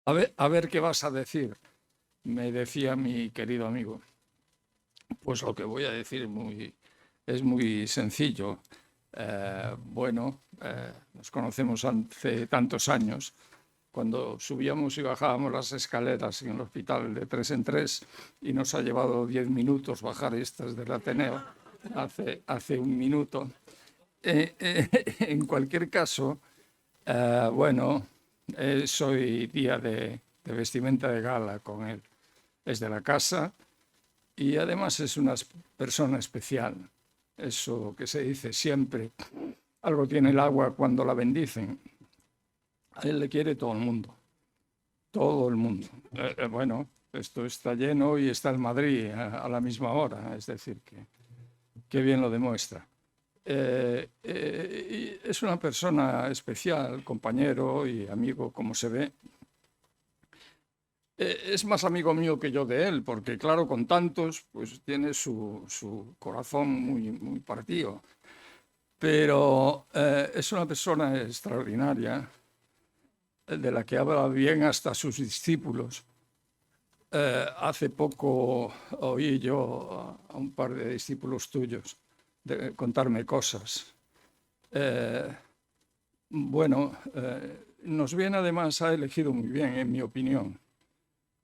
A ver qué vas a decir, me decía mi querido amigo. Pues lo que voy a decir es muy sencillo. Nos conocemos hace tantos años. Cuando subíamos y bajábamos las escaleras en el hospital de tres en tres y nos ha llevado 10 minutos bajar estas del Ateneo, hace un minuto. En cualquier caso, bueno, soy día de vestimenta de gala con él. Es de la casa y además es una persona especial. Eso que se dice siempre, algo tiene el agua cuando la bendicen. A él le quiere todo el mundo, todo el mundo. Bueno, esto está lleno y está en Madrid a la misma hora, es decir, que bien lo demuestra. Y es una persona especial, compañero y amigo, como se ve. Es más amigo mío que yo de él, porque claro, con tantos, pues tiene su corazón muy partido. Pero es una persona extraordinaria, de la que habla bien hasta sus discípulos. Hace poco oí yo a un par de discípulos tuyos contarme cosas. Eh, Nos viene además, ha elegido muy bien, en mi opinión,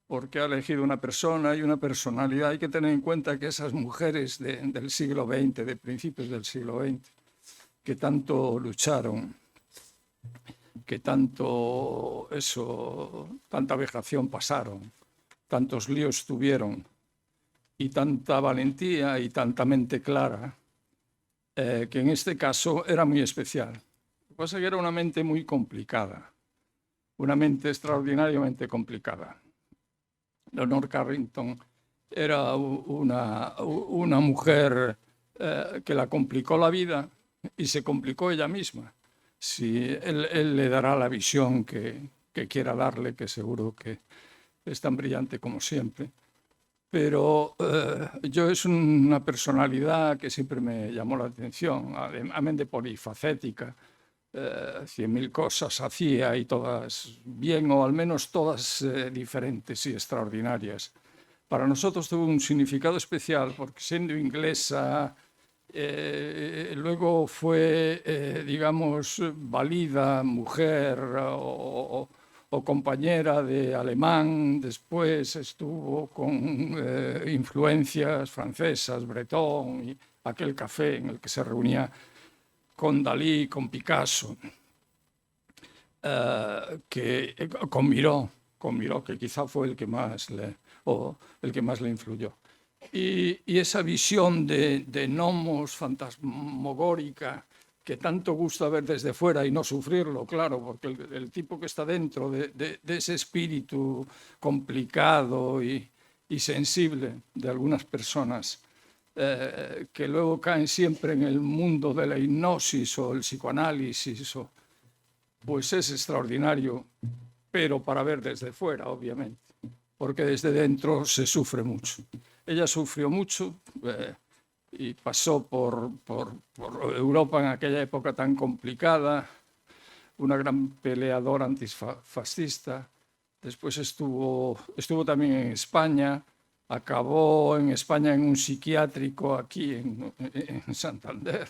porque ha elegido una persona y una personalidad. Hay que tener en cuenta que esas mujeres del siglo XX, de principios del siglo XX, que tanto lucharon, que tanta vejación pasaron, tantos líos tuvieron y tanta valentía y tanta mente clara, que en este caso era muy especial. Lo que pasa es que era una mente muy complicada, una mente extraordinariamente complicada. Leonor Carrington era una mujer que la complicó la vida y se complicó ella misma. Si él le dará la visión que quiera darle, que seguro que es tan brillante como siempre. Pero yo es una personalidad que siempre me llamó la atención, además de polifacética. 100.000 cosas hacía y todas bien, o al menos todas diferentes y extraordinarias. Para nosotros tuvo un significado especial porque siendo inglesa, luego fue, digamos, valida mujer o compañera de alemán, después estuvo con influencias francesas, Breton, y aquel café en el que se reunía con Dalí, con Picasso, con Miró, que quizá fue el que más le influyó. Y esa visión de nomos fantasmagórica que tanto gusta ver desde fuera y no sufrirlo, claro, porque el tipo que está dentro de ese espíritu complicado y sensible de algunas personas, que luego caen siempre en el mundo de la hipnosis o el psicoanálisis, pues es extraordinario, pero para ver desde fuera, obviamente, porque desde dentro se sufre mucho. Ella sufrió mucho y pasó por Europa en aquella época tan complicada, una gran peleadora antifascista. Después estuvo también en España, acabó en España en un psiquiátrico aquí en Santander,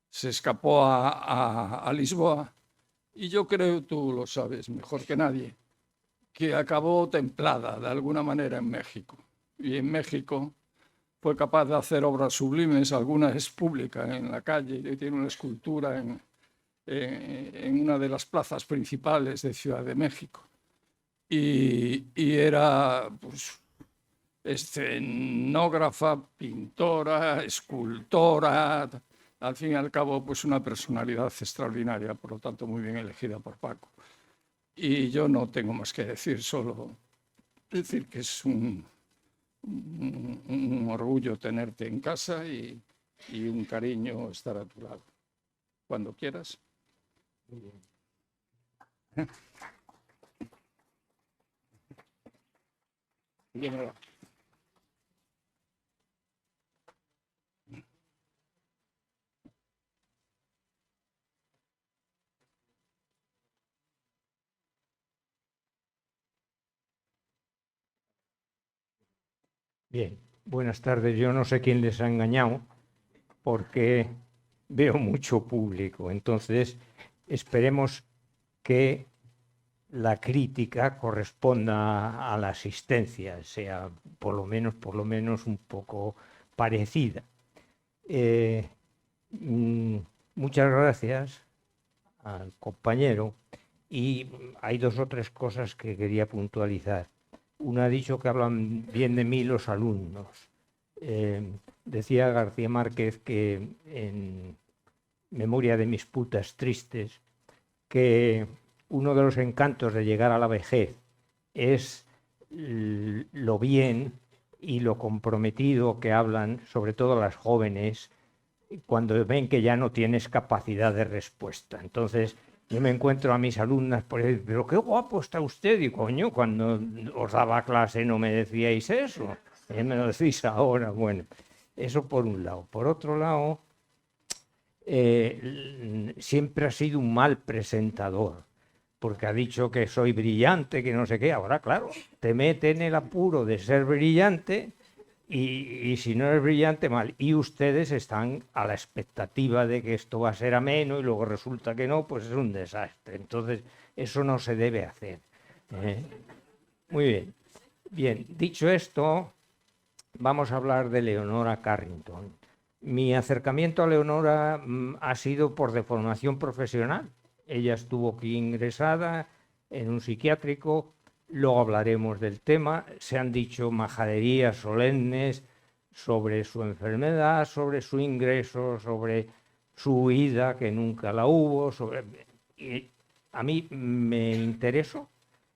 se escapó a Lisboa y yo creo, tú lo sabes mejor que nadie, que acabó templada de alguna manera en México. Y en México fue capaz de hacer obras sublimes, alguna es pública en la calle, y tiene una escultura en una de las plazas principales de Ciudad de México. Y era pues, escenógrafa, pintora, escultora, al fin y al cabo, pues una personalidad extraordinaria, por lo tanto, muy bien elegida por Paco. Y yo no tengo más que decir, solo decir que es un orgullo tenerte en casa y un cariño estar a tu lado. Cuando quieras. Bien, buenas tardes. Yo no sé quién les ha engañado porque veo mucho público. Entonces, esperemos que la crítica corresponda a la asistencia, sea por lo menos un poco parecida. Eh, mm, Muchas gracias al compañero y hay dos o tres cosas que quería puntualizar. Uno ha dicho que hablan bien de mí los alumnos. Decía García Márquez que en Memoria de mis putas tristes, que uno de los encantos de llegar a la vejez es lo bien y lo comprometido que hablan, sobre todo las jóvenes, cuando ven que ya no tienes capacidad de respuesta. Entonces, yo me encuentro a mis alumnas por decir, pero qué guapo está usted, y coño, cuando os daba clase no me decíais eso, me lo decís ahora. Bueno, eso por un lado. Por otro lado, siempre ha sido un mal presentador, porque ha dicho que soy brillante, que no sé qué. Ahora, claro, te mete en el apuro de ser brillante y si no eres brillante, mal. Y ustedes están a la expectativa de que esto va a ser ameno y luego resulta que no, pues es un desastre. Entonces, eso no se debe hacer. ¿Eh? Muy bien. Bien, dicho esto, vamos a hablar de Leonora Carrington. Mi acercamiento a Leonora ha sido por deformación profesional. Ella estuvo aquí ingresada en un psiquiátrico, luego hablaremos del tema. Se han dicho majaderías solemnes sobre su enfermedad, sobre su ingreso, sobre su huida, que nunca la hubo. Y a mí me interesó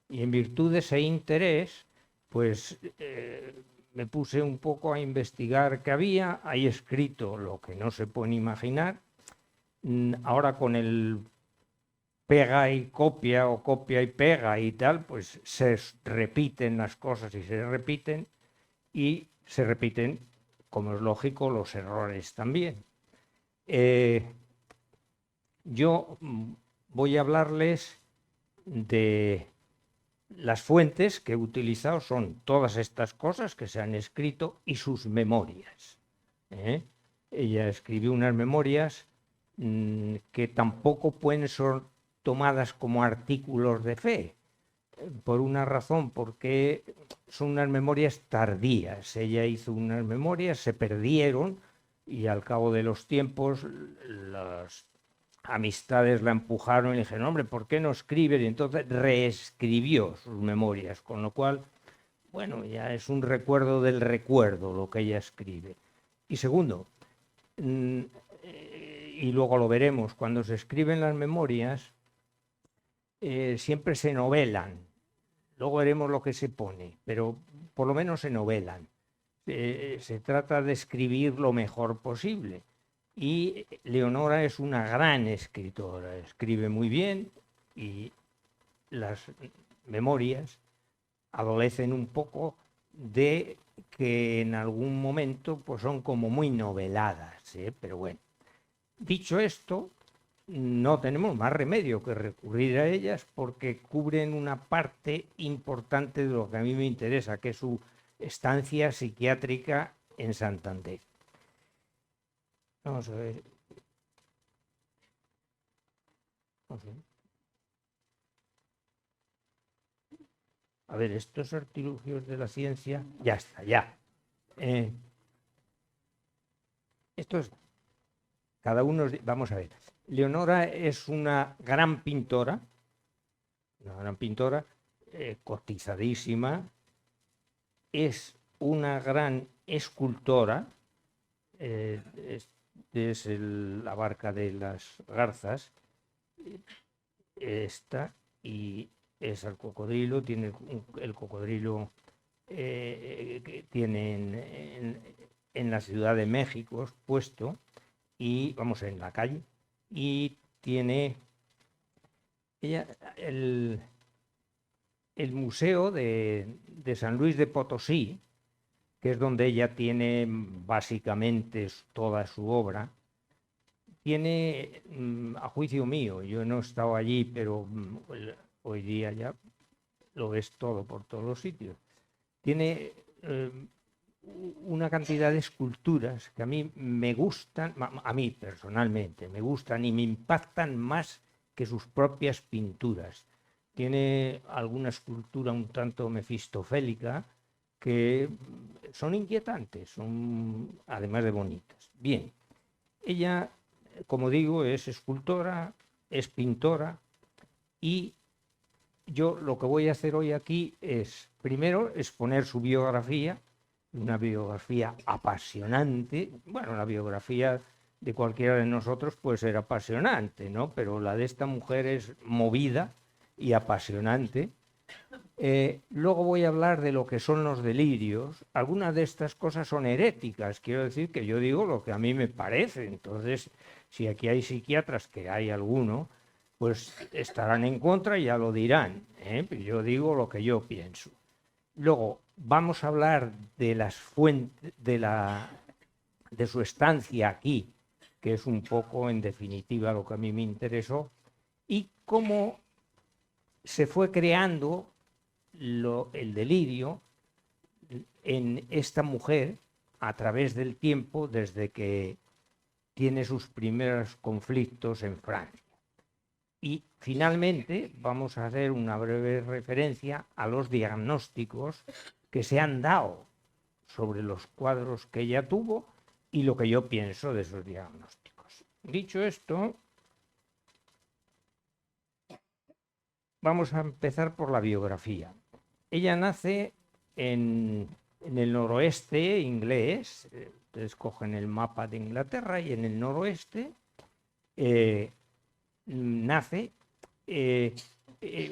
y en virtud de ese interés, pues me puse un poco a investigar qué había, hay escrito lo que no se pueden imaginar. Ahora con el pega y copia o copia y pega y tal, pues se repiten las cosas y se repiten, como es lógico, los errores también. Yo voy a hablarles de las fuentes que he utilizado son todas estas cosas que se han escrito y sus memorias. ¿Eh? Ella escribió unas memorias que tampoco pueden ser tomadas como artículos de fe, por una razón, porque son unas memorias tardías. Ella hizo unas memorias, se perdieron y al cabo de los tiempos las amistades la empujaron y le dijeron, hombre, ¿por qué no escribes? Y entonces reescribió sus memorias, con lo cual, bueno, ya es un recuerdo del recuerdo lo que ella escribe. Y segundo, y luego lo veremos, cuando se escriben las memorias, siempre se novelan. Luego veremos lo que se pone, pero por lo menos se novelan. Se trata de escribir lo mejor posible. Y Leonora es una gran escritora, escribe muy bien y las memorias adolecen un poco de que en algún momento pues son como muy noveladas, ¿eh? Pero bueno, dicho esto, no tenemos más remedio que recurrir a ellas porque cubren una parte importante de lo que a mí me interesa, que es su estancia psiquiátrica en Santander. Vamos a ver. A ver, estos artilugios de la ciencia, ya está, ya. Esto es, cada uno, vamos a ver. Leonora es una gran pintora, cotizadísima, es una gran escultora, la barca de las garzas, esta, y es el cocodrilo, tiene el cocodrilo que tiene en la Ciudad de México puesto, y vamos en la calle, y tiene ella el Museo de San Luis de Potosí, que es donde ella tiene básicamente toda su obra, tiene, a juicio mío, yo no he estado allí, pero hoy día ya lo ves todo por todos los sitios, tiene una cantidad de esculturas que a mí me gustan, a mí personalmente me gustan y me impactan más que sus propias pinturas. Tiene alguna escultura un tanto mefistofélica que son inquietantes, son además de bonitas. Bien, ella, como digo, es escultora, es pintora, y yo lo que voy a hacer hoy aquí es, primero, exponer su biografía, una biografía apasionante. Bueno, la biografía de cualquiera de nosotros puede ser apasionante, ¿no? Pero la de esta mujer es movida y apasionante. Luego voy a hablar de lo que son los delirios. Algunas de estas cosas son heréticas, quiero decir que yo digo lo que a mí me parece. Entonces, si aquí hay psiquiatras, que hay alguno, pues estarán en contra y ya lo dirán, ¿eh? Yo digo lo que yo pienso. Luego vamos a hablar de las fuentes, de su estancia aquí, que es un poco, en definitiva, lo que a mí me interesó, y cómo se fue creando el delirio en esta mujer a través del tiempo, desde que tiene sus primeros conflictos en Francia. Y finalmente vamos a hacer una breve referencia a los diagnósticos que se han dado sobre los cuadros que ella tuvo y lo que yo pienso de esos diagnósticos. Dicho esto, vamos a empezar por la biografía. Ella nace en el noroeste inglés. Ustedes cogen el mapa de Inglaterra y en el noroeste nace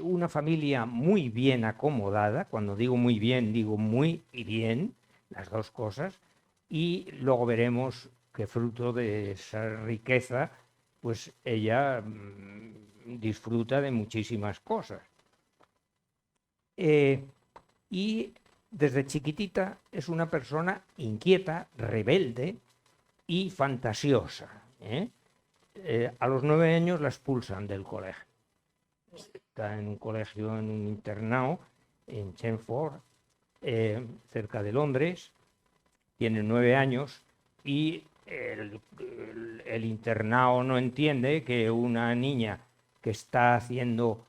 una familia muy bien acomodada. Cuando digo muy bien, digo muy y bien, las dos cosas, y luego veremos que fruto de esa riqueza, pues ella disfruta de muchísimas cosas. Y desde chiquitita es una persona inquieta, rebelde y fantasiosa, ¿eh? A los 9 años la expulsan del colegio. Está en un colegio, en un internado, en Chelmsford, cerca de Londres. Tiene 9 años y el internado no entiende que una niña que está haciendo...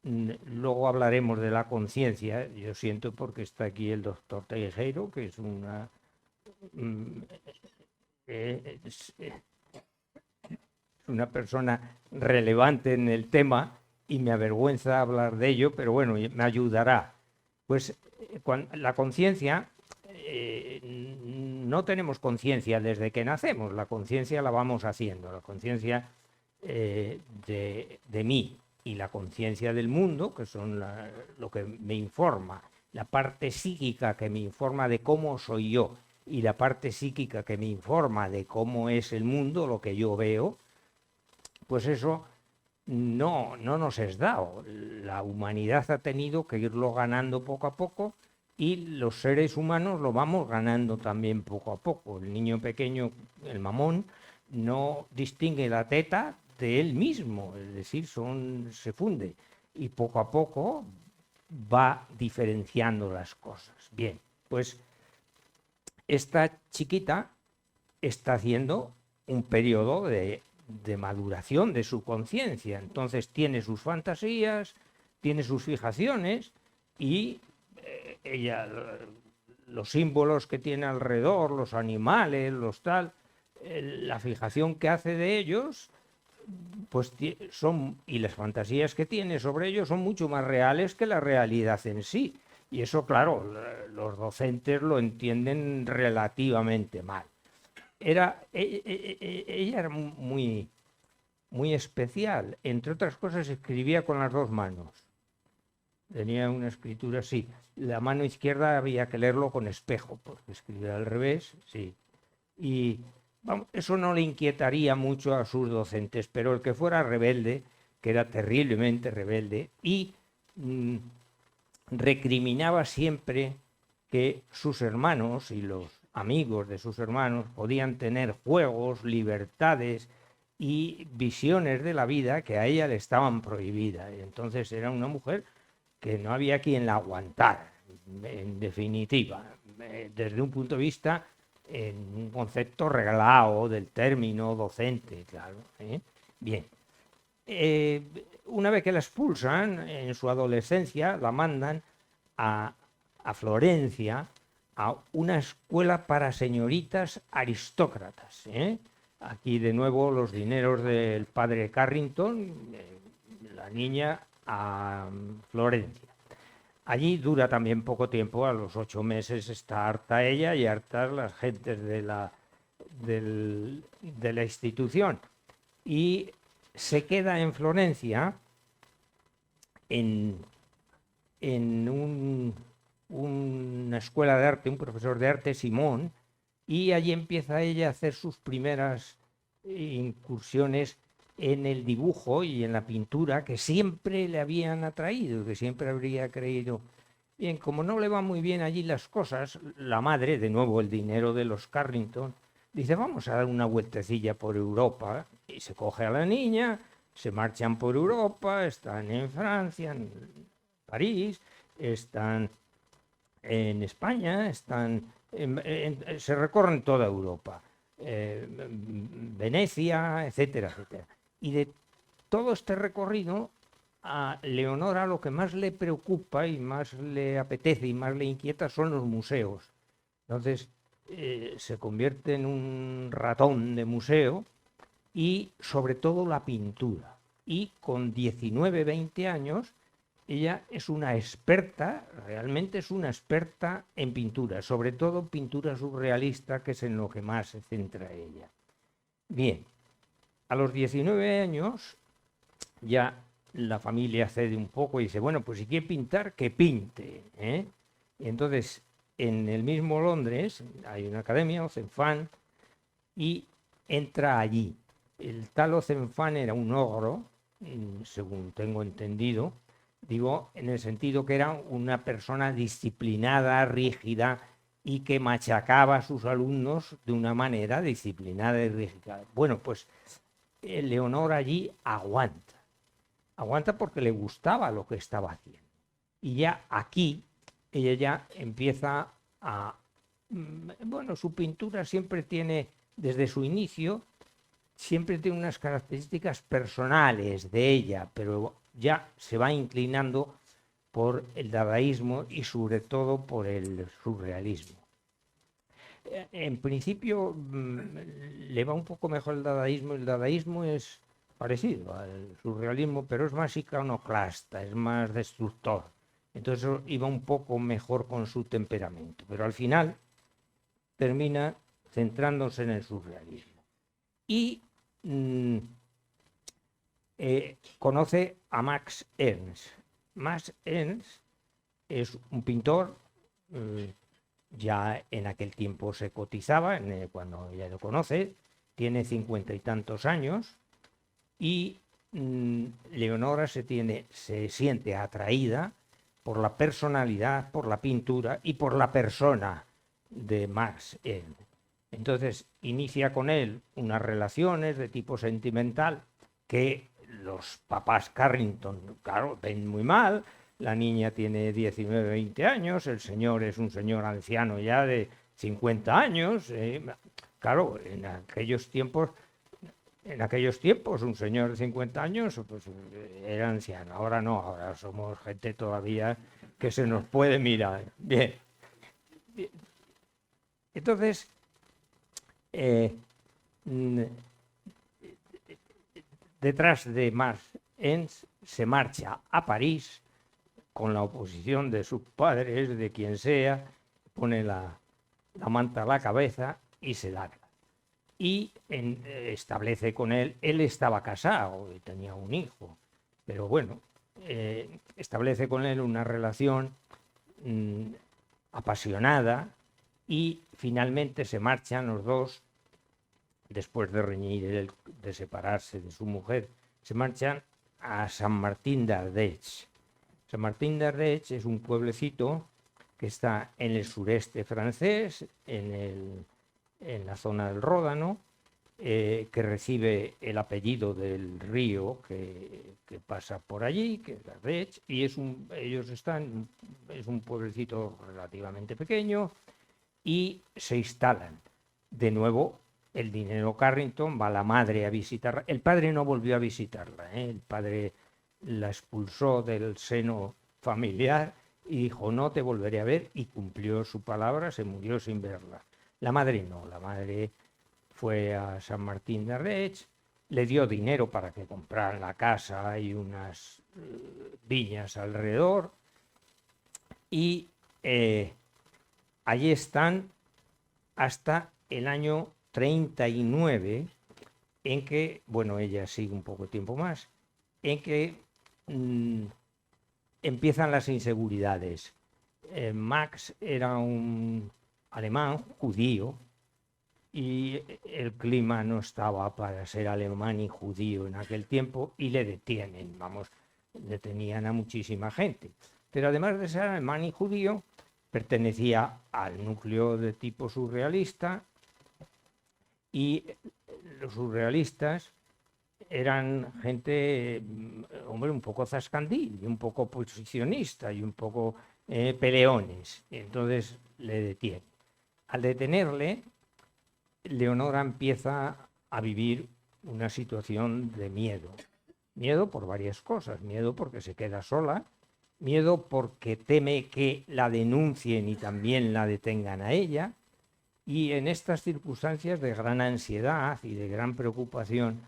Luego hablaremos de la conciencia. Yo siento porque está aquí el doctor Teijeiro, que es una persona relevante en el tema y me avergüenza hablar de ello, pero bueno, me ayudará. Pues la conciencia, no tenemos conciencia desde que nacemos, la conciencia la vamos haciendo, la conciencia de mí y la conciencia del mundo, que son lo que me informa, la parte psíquica que me informa de cómo soy yo y la parte psíquica que me informa de cómo es el mundo, lo que yo veo, pues eso no nos es dado. La humanidad ha tenido que irlo ganando poco a poco y los seres humanos lo vamos ganando también poco a poco. El niño pequeño, el mamón, no distingue la teta de él mismo, es decir, se funde y poco a poco va diferenciando las cosas. Bien, pues esta chiquita está haciendo un periodo de maduración de su conciencia. Entonces tiene sus fantasías, tiene sus fijaciones y ella, los símbolos que tiene alrededor, los animales, los tal, la fijación que hace de ellos, pues son, y las fantasías que tiene sobre ellos son mucho más reales que la realidad en sí. Y eso, claro, los docentes lo entienden relativamente mal. Ella era muy especial. Entre otras cosas, escribía con las dos manos. Tenía una escritura así. La mano izquierda había que leerlo con espejo, porque escribía al revés, sí. Y eso no le inquietaría mucho a sus docentes, pero el que fuera rebelde, que era terriblemente rebelde, y recriminaba siempre que sus hermanos y los amigos de sus hermanos podían tener juegos, libertades y visiones de la vida que a ella le estaban prohibidas. Entonces era una mujer que no había quien la aguantara, en definitiva. desde un punto de vista, en un concepto regalado del término docente, claro. Bien. Una vez que la expulsan, en su adolescencia, la mandan a, a Florencia, a una escuela para señoritas aristócratas. Aquí de nuevo los dineros del padre Carrington, la niña a Florencia. Allí dura también poco tiempo, a los 8 meses está harta ella y hartas las gentes de la institución. Y se queda en Florencia en una escuela de arte, un profesor de arte, Simón, y allí empieza ella a hacer sus primeras incursiones en el dibujo y en la pintura que siempre le habían atraído, que siempre habría creído. Bien, como no le van muy bien allí las cosas, la madre, de nuevo el dinero de los Carrington, dice, vamos a dar una vueltecilla por Europa, y se coge a la niña, se marchan por Europa, están en Francia, en París, están en España, se recorren toda Europa, Venecia, etcétera, etcétera. Y de todo este recorrido, a Leonora lo que más le preocupa y más le apetece y más le inquieta son los museos. Entonces se convierte en un ratón de museo y sobre todo la pintura. Y con 19, 20 años, ella es una experta, realmente es una experta en pintura, sobre todo pintura surrealista, que es en lo que más se centra ella. Bien, a los 19 años ya la familia cede un poco y dice, bueno, pues si quiere pintar, que pinte. Y entonces, en el mismo Londres hay una academia, Ozenfant, y entra allí. El tal Ozenfant era un ogro, según tengo entendido, digo, en el sentido que era una persona disciplinada, rígida, y que machacaba a sus alumnos de una manera disciplinada y rígida. Bueno, pues Leonor allí aguanta porque le gustaba lo que estaba haciendo. Y ya aquí, ella ya empieza a... Bueno, su pintura siempre tiene, desde su inicio, siempre tiene unas características personales de ella, pero ya se va inclinando por el dadaísmo y sobre todo por el surrealismo. En principio le va un poco mejor el dadaísmo. El dadaísmo es parecido al surrealismo, pero es más iconoclasta, es más destructor. Entonces iba un poco mejor con su temperamento, pero al final termina centrándose en el surrealismo. Y conoce a Max Ernst. Max Ernst es un pintor, ya en aquel tiempo se cotizaba, cuando ella lo conoce, tiene 50 y tantos años, y Leonora se siente atraída por la personalidad, por la pintura y por la persona de Max Ernst. Entonces inicia con él unas relaciones de tipo sentimental que los papás Carrington, claro, ven muy mal. La niña tiene 19, 20 años, el señor es un señor anciano ya de 50 años. Claro, en aquellos tiempos un señor de 50 años pues, era anciano. Ahora no, ahora somos gente todavía que se nos puede mirar. Bien. Entonces, detrás de Max Ernst se marcha a París con la oposición de sus padres, de quien sea, pone la manta a la cabeza y se larga. Y establece con él estaba casado y tenía un hijo, pero bueno, establece con él una relación apasionada y finalmente se marchan los dos, después de reñir, de separarse de su mujer, se marchan a San Martín d'Ardèche. San Martín d'Ardèche es un pueblecito que está en el sureste francés, en la zona del Ródano, que recibe el apellido del río que pasa por allí, que es Ardèche, y es un pueblecito relativamente pequeño, y se instalan. De nuevo, el dinero Carrington, va la madre a visitarla. El padre no volvió a visitarla, ¿eh? El padre la expulsó del seno familiar y dijo, no te volveré a ver, y cumplió su palabra, se murió sin verla. La madre no, la madre fue a San Martín de Reig, le dio dinero para que compraran la casa y unas viñas alrededor, y allí están hasta el año 39, en que, bueno, ella sigue un poco tiempo más, en que empiezan las inseguridades. Max era un alemán judío y el clima no estaba para ser alemán y judío en aquel tiempo, y le detienen, vamos, detenían a muchísima gente. Pero además de ser alemán y judío, pertenecía al núcleo de tipo surrealista, y los surrealistas eran gente, hombre, un poco zascandil, y un poco posicionista, y un poco peleones. Entonces le detienen. Al detenerle, Leonora empieza a vivir una situación de miedo. Miedo por varias cosas. Miedo porque se queda sola. Miedo porque teme que la denuncien y también la detengan a ella. Y en estas circunstancias de gran ansiedad y de gran preocupación,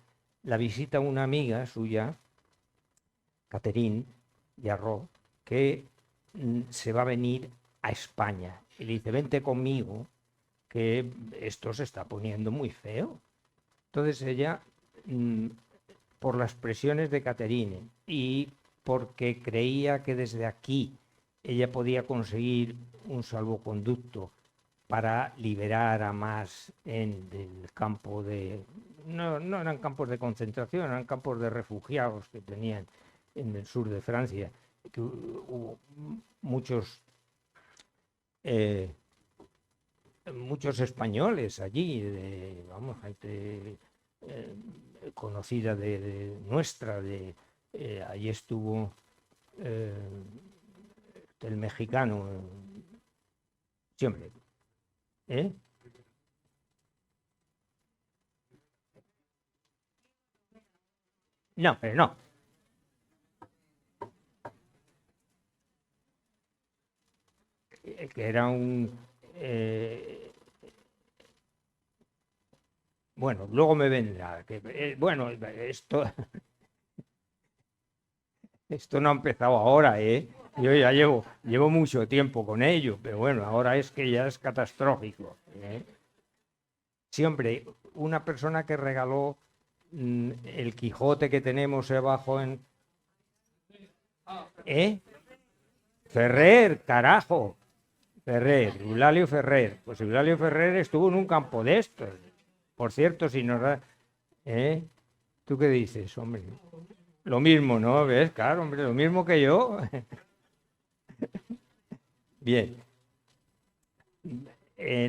la visita una amiga suya, Catherine Yarro, que se va a venir a España. Y le dice, vente conmigo, que esto se está poniendo muy feo. Entonces ella, por las presiones de Catherine y porque creía que desde aquí ella podía conseguir un salvoconducto para liberar a más del campo de... No eran campos de concentración, eran campos de refugiados que tenían en el sur de Francia, que hubo muchos españoles allí, vamos, gente conocida de nuestra, allí estuvo el mexicano, siempre. No, pero no. Que era un... bueno, luego me vendrá. Bueno, esto no ha empezado ahora, ¿eh? Yo ya llevo mucho tiempo con ello, pero bueno, ahora es que ya es catastrófico, ¿eh? Siempre una persona que regaló el Quijote que tenemos abajo en... Ferrer, carajo. Ferrer, Eulalio Ferrer. Pues Eulalio Ferrer estuvo en un campo de estos. Por cierto, si nos da... ¿Tú qué dices, hombre? Lo mismo, ¿no? ¿Ves? Claro, hombre, lo mismo que yo. Bien.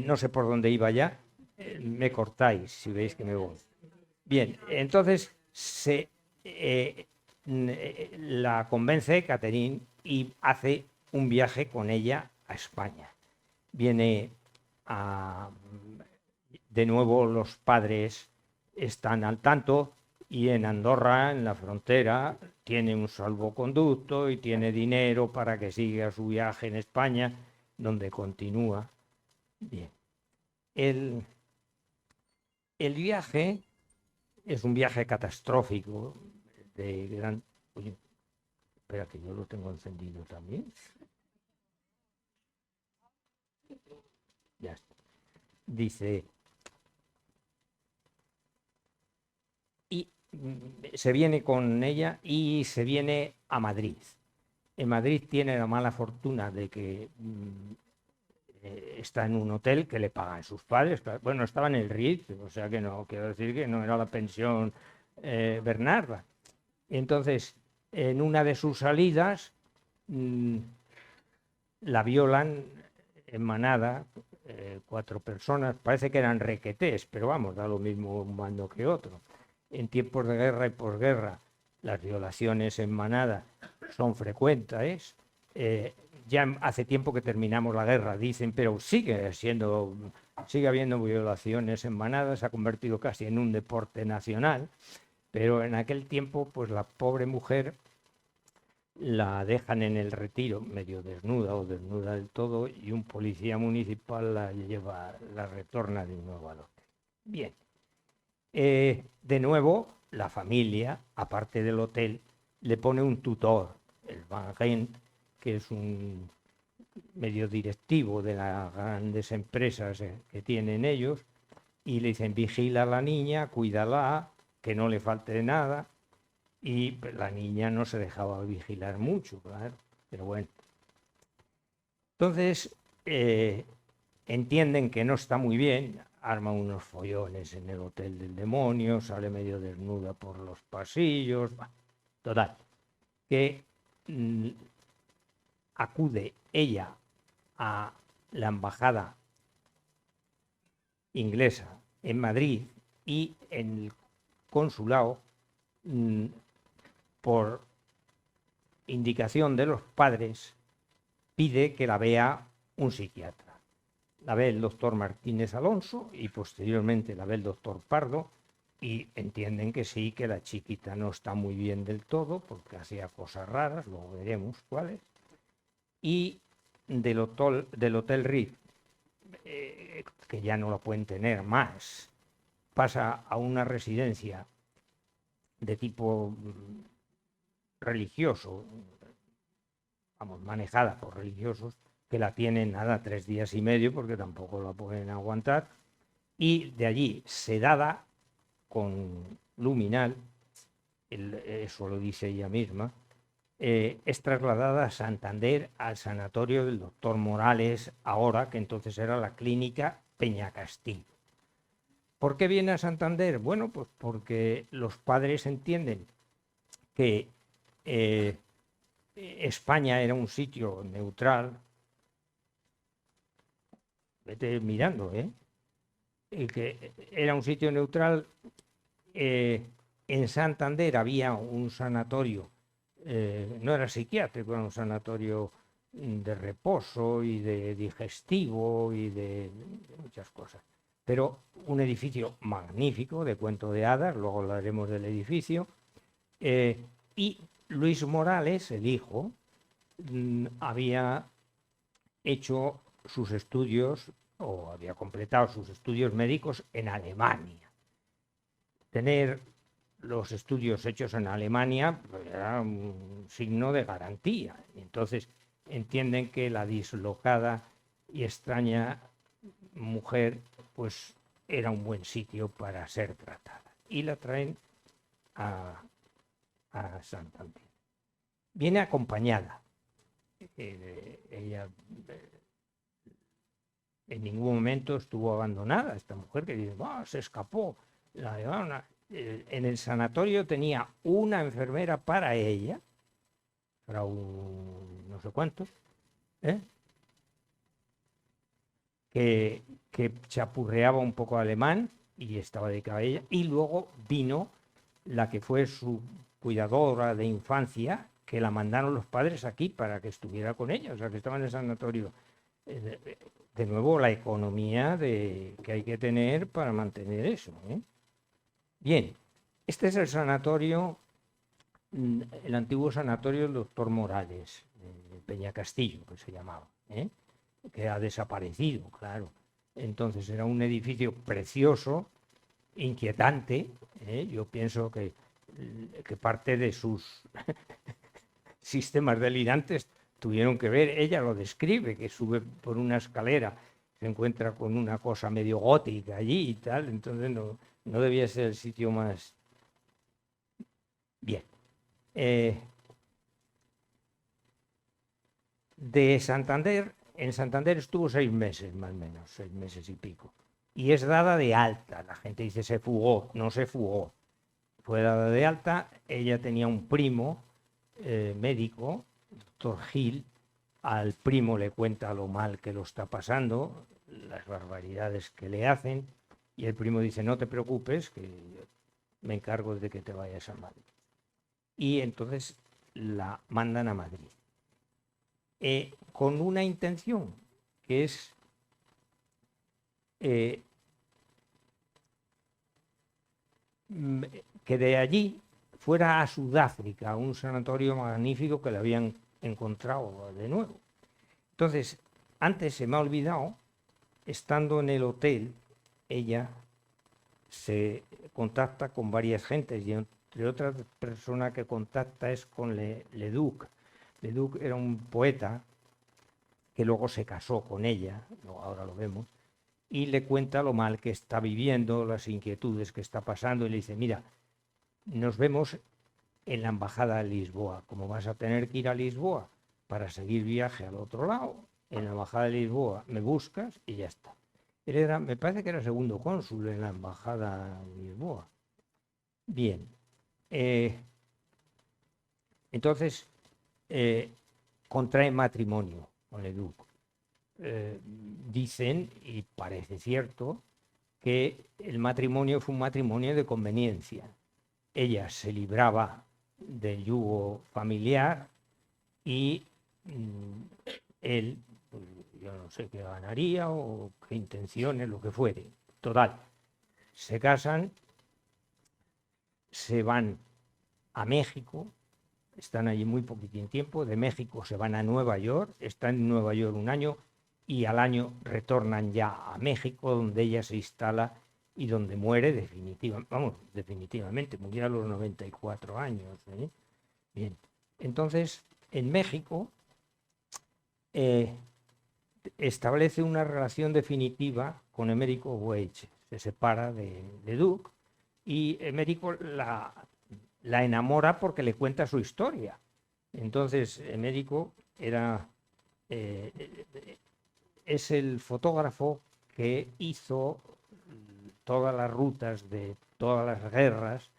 No sé por dónde iba ya. Me cortáis si veis que me voy. Bien, entonces la convence Catherine y hace un viaje con ella a España. Viene de nuevo, los padres están al tanto, y en Andorra, en la frontera, tiene un salvoconducto y tiene dinero para que siga su viaje en España, donde continúa. Bien. El viaje es un viaje catastrófico, de gran... Oye, espera, que yo lo tengo encendido también. Ya está. Dice... Y se viene con ella y se viene a Madrid. En Madrid tiene la mala fortuna de que está en un hotel que le pagan sus padres. Bueno, estaba en el Ritz, o sea que no, quiero decir que no era la pensión Bernarda. Entonces, en una de sus salidas, la violan en manada 4 personas. Parece que eran requetés, pero vamos, da lo mismo un bando que otro. En tiempos de guerra y posguerra, las violaciones en manada son frecuentes. ya hace tiempo que terminamos la guerra, dicen, pero sigue habiendo violaciones en Manada, se ha convertido casi en un deporte nacional, pero en aquel tiempo, pues la pobre mujer la dejan en el retiro, medio desnuda o desnuda del todo, y un policía municipal la retorna de nuevo al hotel. Bien. De nuevo, la familia, aparte del hotel, le pone un tutor, el Van Gent, que es un medio directivo de las grandes empresas que tienen ellos, y le dicen, vigila a la niña, cuídala, que no le falte de nada. Y la niña no se dejaba vigilar mucho, claro, pero bueno. Entonces, entienden que no está muy bien, arma unos follones en el Hotel del Demonio, sale medio desnuda por los pasillos, total, que acude ella a la embajada inglesa en Madrid y en el consulado, por indicación de los padres, pide que la vea un psiquiatra. La ve el doctor Martínez Alonso y posteriormente la ve el doctor Pardo y entienden que sí, que la chiquita no está muy bien del todo porque hacía cosas raras, luego veremos cuáles. Y del Hotel Ritz, que ya no la pueden tener más, pasa a una residencia de tipo religioso, vamos, manejada por religiosos, que la tienen 3 días y medio porque tampoco la pueden aguantar, y de allí, sedada con luminal, eso lo dice ella misma, es trasladada a Santander, al sanatorio del doctor Morales, ahora que entonces era la clínica Peñacastillo. ¿Por qué viene a Santander? Bueno, pues porque los padres entienden que España era un sitio neutral. Vete mirando, que era un sitio neutral. En Santander había un sanatorio, no era psiquiátrico, era un sanatorio de reposo y de digestivo y de muchas cosas. Pero un edificio magnífico, de cuento de hadas, luego hablaremos del edificio. Y Luis Morales, el hijo, había hecho sus estudios o había completado sus estudios médicos en Alemania. Tener los estudios hechos en Alemania pues, era un signo de garantía. Entonces entienden que la dislocada y extraña mujer pues era un buen sitio para ser tratada. Y la traen a Santander. Viene acompañada. Ella en ningún momento estuvo abandonada, esta mujer que dice, se escapó. La llevaron en el sanatorio tenía una enfermera para ella, no sé cuántos, que chapurreaba un poco alemán y estaba dedicada a ella, y luego vino la que fue su cuidadora de infancia, que la mandaron los padres aquí para que estuviera con ella, o sea, que estaba en el sanatorio. De nuevo, la economía que hay que tener para mantener eso. Bien, este es el sanatorio, el antiguo sanatorio del doctor Morales, Peñacastillo, que se llamaba, que ha desaparecido, claro. Entonces era un edificio precioso, inquietante. Yo pienso que parte de sus sistemas delirantes tuvieron que ver, ella lo describe, que sube por una escalera, se encuentra con una cosa medio gótica allí y tal, entonces no debía ser el sitio más... Bien. De Santander, en Santander estuvo 6 meses, más o menos, 6 meses y pico. Y es dada de alta, la gente dice se fugó, no se fugó. Fue dada de alta, ella tenía un primo médico, doctor Gil, al primo le cuenta lo mal que lo está pasando, las barbaridades que le hacen, y el primo dice, no te preocupes, que me encargo de que te vayas a Madrid. Y entonces la mandan a Madrid. con una intención, que es que de allí fuera a Sudáfrica, a un sanatorio magnífico que le habían encontrado de nuevo. Entonces, antes se me ha olvidado, estando en el hotel, ella se contacta con varias gentes y entre otras personas que contacta es con Leduc. Leduc era un poeta que luego se casó con ella, ahora lo vemos, y le cuenta lo mal que está viviendo, las inquietudes que está pasando, y le dice, mira, nos vemos en la embajada de Lisboa, como vas a tener que ir a Lisboa para seguir viaje al otro lado, en la embajada de Lisboa me buscas y ya está. Él era, me parece que era segundo cónsul en la embajada de Lisboa. Bien, entonces contrae matrimonio con Leduc. Dicen, y parece cierto, que el matrimonio fue un matrimonio de conveniencia. Ella se libraba del yugo familiar y él, pues, yo no sé qué ganaría o qué intenciones, lo que fuere. Total, se casan, se van a México, están allí muy poquitín tiempo, de México se van a Nueva York, están en Nueva York un año y al año retornan ya a México, donde ella se instala y donde muere definitivamente, murió a los 94 años. Bien, entonces en México establece una relación definitiva con Emérico Weich, se separa de Leduc y Emérico la enamora porque le cuenta su historia. Entonces Emérico es el fotógrafo que hizo todas las rutas de todas las guerras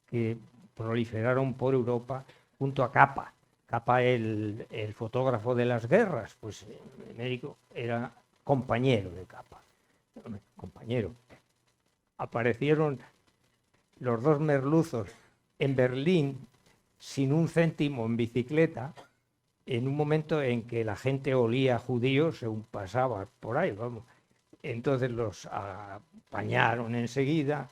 que proliferaron por Europa junto a Capa. Capa, el fotógrafo de las guerras, pues Emérico era compañero de Capa. Compañero. Aparecieron los dos merluzos en Berlín sin un céntimo en bicicleta, en un momento en que la gente olía a judíos según pasaba por ahí, vamos. Entonces los apañaron enseguida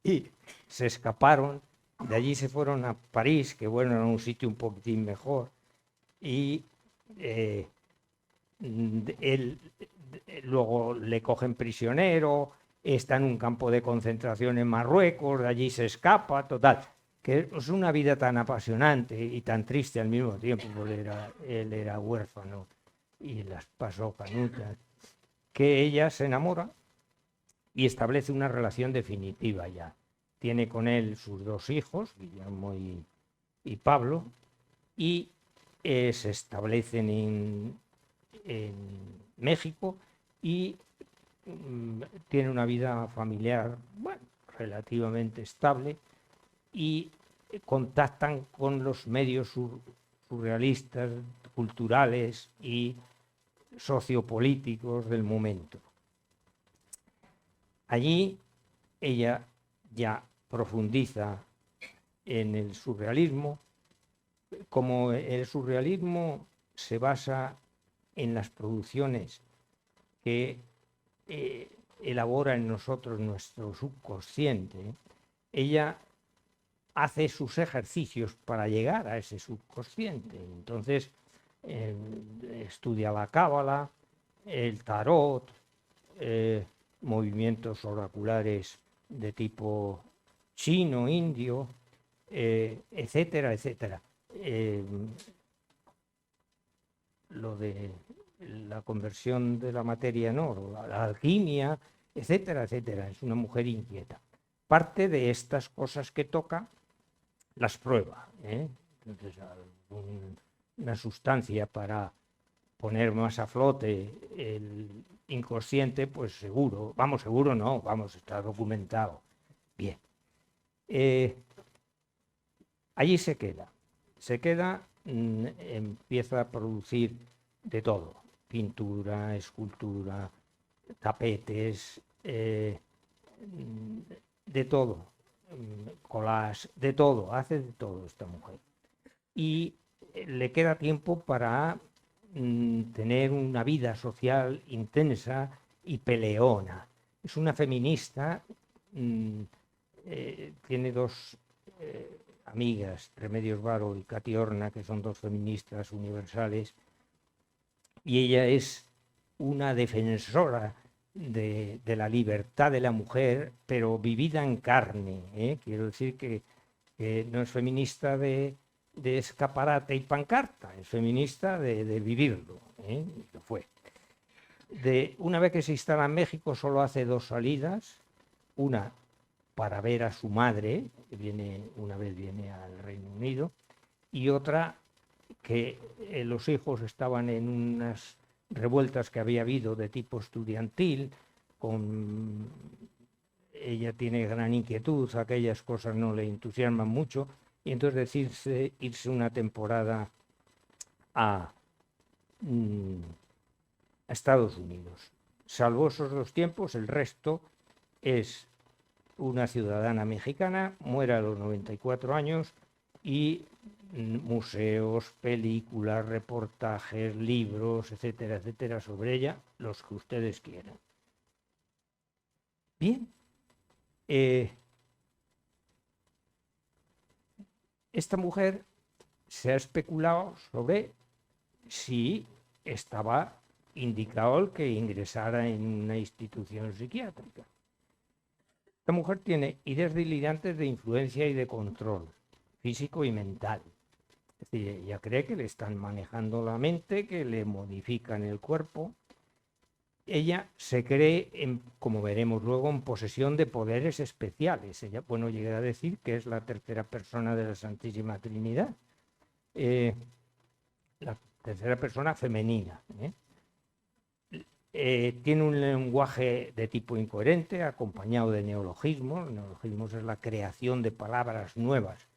y se escaparon. De allí se fueron a París, que bueno, era un sitio un poquitín mejor. Y luego le cogen prisionero, está en un campo de concentración en Marruecos, de allí se escapa, total. Que es una vida tan apasionante y tan triste al mismo tiempo, porque él era huérfano y las pasó canutas, que ella se enamora y establece una relación definitiva ya. Tiene con él sus dos hijos, Guillermo y Pablo, y se establecen en México y tiene una vida familiar, bueno, relativamente estable, y contactan con los medios surrealistas, culturales y sociopolíticos del momento. Allí ella ya profundiza en el surrealismo. Como el surrealismo se basa en las producciones que elabora en nosotros nuestro subconsciente, ella hace sus ejercicios para llegar a ese subconsciente. Entonces, estudia la cábala, el tarot, movimientos oraculares de tipo chino, indio, etcétera, etcétera. Lo de la conversión de la materia en oro, la alquimia, etcétera, etcétera. Es una mujer inquieta. Parte de estas cosas que toca las prueba. Entonces, una sustancia para poner más a flote el inconsciente, pues seguro, seguro no, está documentado. Bien. Allí se queda, empieza a producir de todo, pintura, escultura, tapetes, de todo, collage, de todo, hace de todo esta mujer. Y le queda tiempo para tener una vida social intensa y peleona. Es una feminista, tiene dos amigas, Remedios Varo y Cati Horna, que son dos feministas universales, y ella es una defensora de la libertad de la mujer, pero vivida en carne, ¿eh? Quiero decir que no es feminista de escaparate y pancarta, es feminista de vivirlo, ¿eh? Lo fue. Una vez que se instala en México, solo hace dos salidas, una para ver a su madre, que una vez viene al Reino Unido, y otra que los hijos estaban en unas revueltas que había habido de tipo estudiantil, ella tiene gran inquietud, aquellas cosas no le entusiasman mucho, y entonces decide irse una temporada a Estados Unidos. Salvo esos dos tiempos, el resto es una ciudadana mexicana, muere a los 94 años y museos, películas, reportajes, libros, etcétera, etcétera, sobre ella, los que ustedes quieran. Bien. Esta mujer se ha especulado sobre si estaba indicado el que ingresara en una institución psiquiátrica. Esta mujer tiene ideas delirantes de influencia y de control físico y mental. Es decir, ella cree que le están manejando la mente, que le modifican el cuerpo. Ella se cree, como veremos luego, en posesión de poderes especiales. Ella, llega a decir que es la tercera persona de la Santísima Trinidad. La tercera persona femenina. Tiene un lenguaje de tipo incoherente, acompañado de neologismos. Neologismos es la creación de palabras nuevas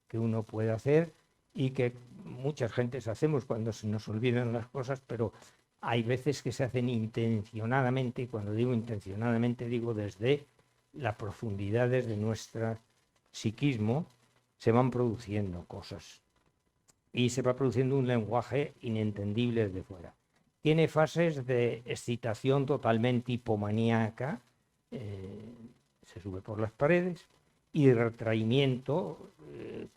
que uno puede hacer y que muchas gentes hacemos cuando se nos olvidan las cosas, pero hay veces que se hacen intencionadamente, y cuando digo intencionadamente digo desde las profundidades de nuestro psiquismo, se van produciendo cosas y se va produciendo un lenguaje inentendible desde fuera. Tiene fases de excitación totalmente hipomaníaca, se sube por las paredes, y de retraimiento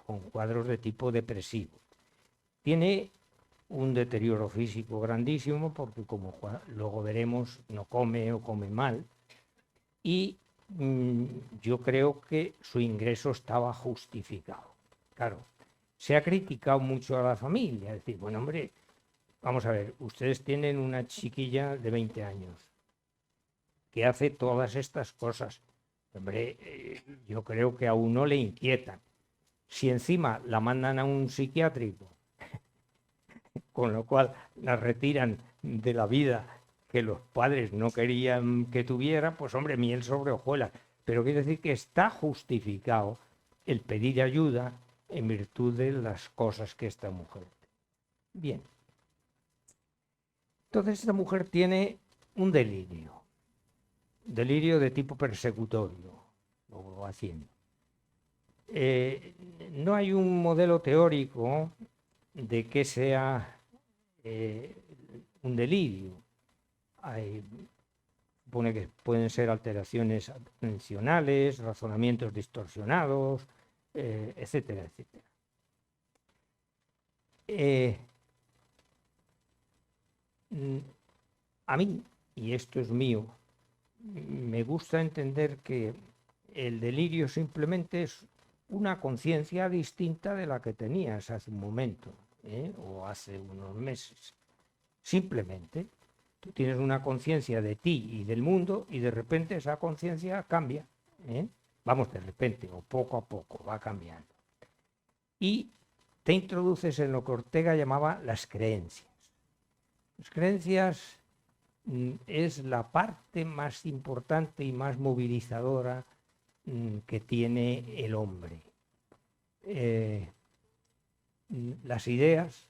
con cuadros de tipo depresivo. Tiene un deterioro físico grandísimo porque, como luego veremos, no come o come mal, y yo creo que su ingreso estaba justificado. Claro, se ha criticado mucho a la familia, es decir, bueno, hombre, vamos a ver, ustedes tienen una chiquilla de 20 años que hace todas estas cosas. Hombre, yo creo que a uno le inquietan. Si encima la mandan a un psiquiátrico, con lo cual la retiran de la vida que los padres no querían que tuviera, pues hombre, miel sobre hojuelas. Pero quiere decir que está justificado el pedir ayuda en virtud de las cosas que esta mujer. Bien. Entonces esta mujer tiene un delirio de tipo persecutorio, lo va haciendo. No hay un modelo teórico de que sea un delirio. Supone que pueden ser alteraciones atencionales, razonamientos distorsionados, etcétera, etcétera. A mí, y esto es mío, me gusta entender que el delirio simplemente es una conciencia distinta de la que tenías hace un momento, o hace unos meses. Simplemente, tú tienes una conciencia de ti y del mundo y de repente esa conciencia cambia. Vamos, de repente, o poco a poco, va cambiando. Y te introduces en lo que Ortega llamaba las creencias. Las creencias es la parte más importante y más movilizadora que tiene el hombre. Las ideas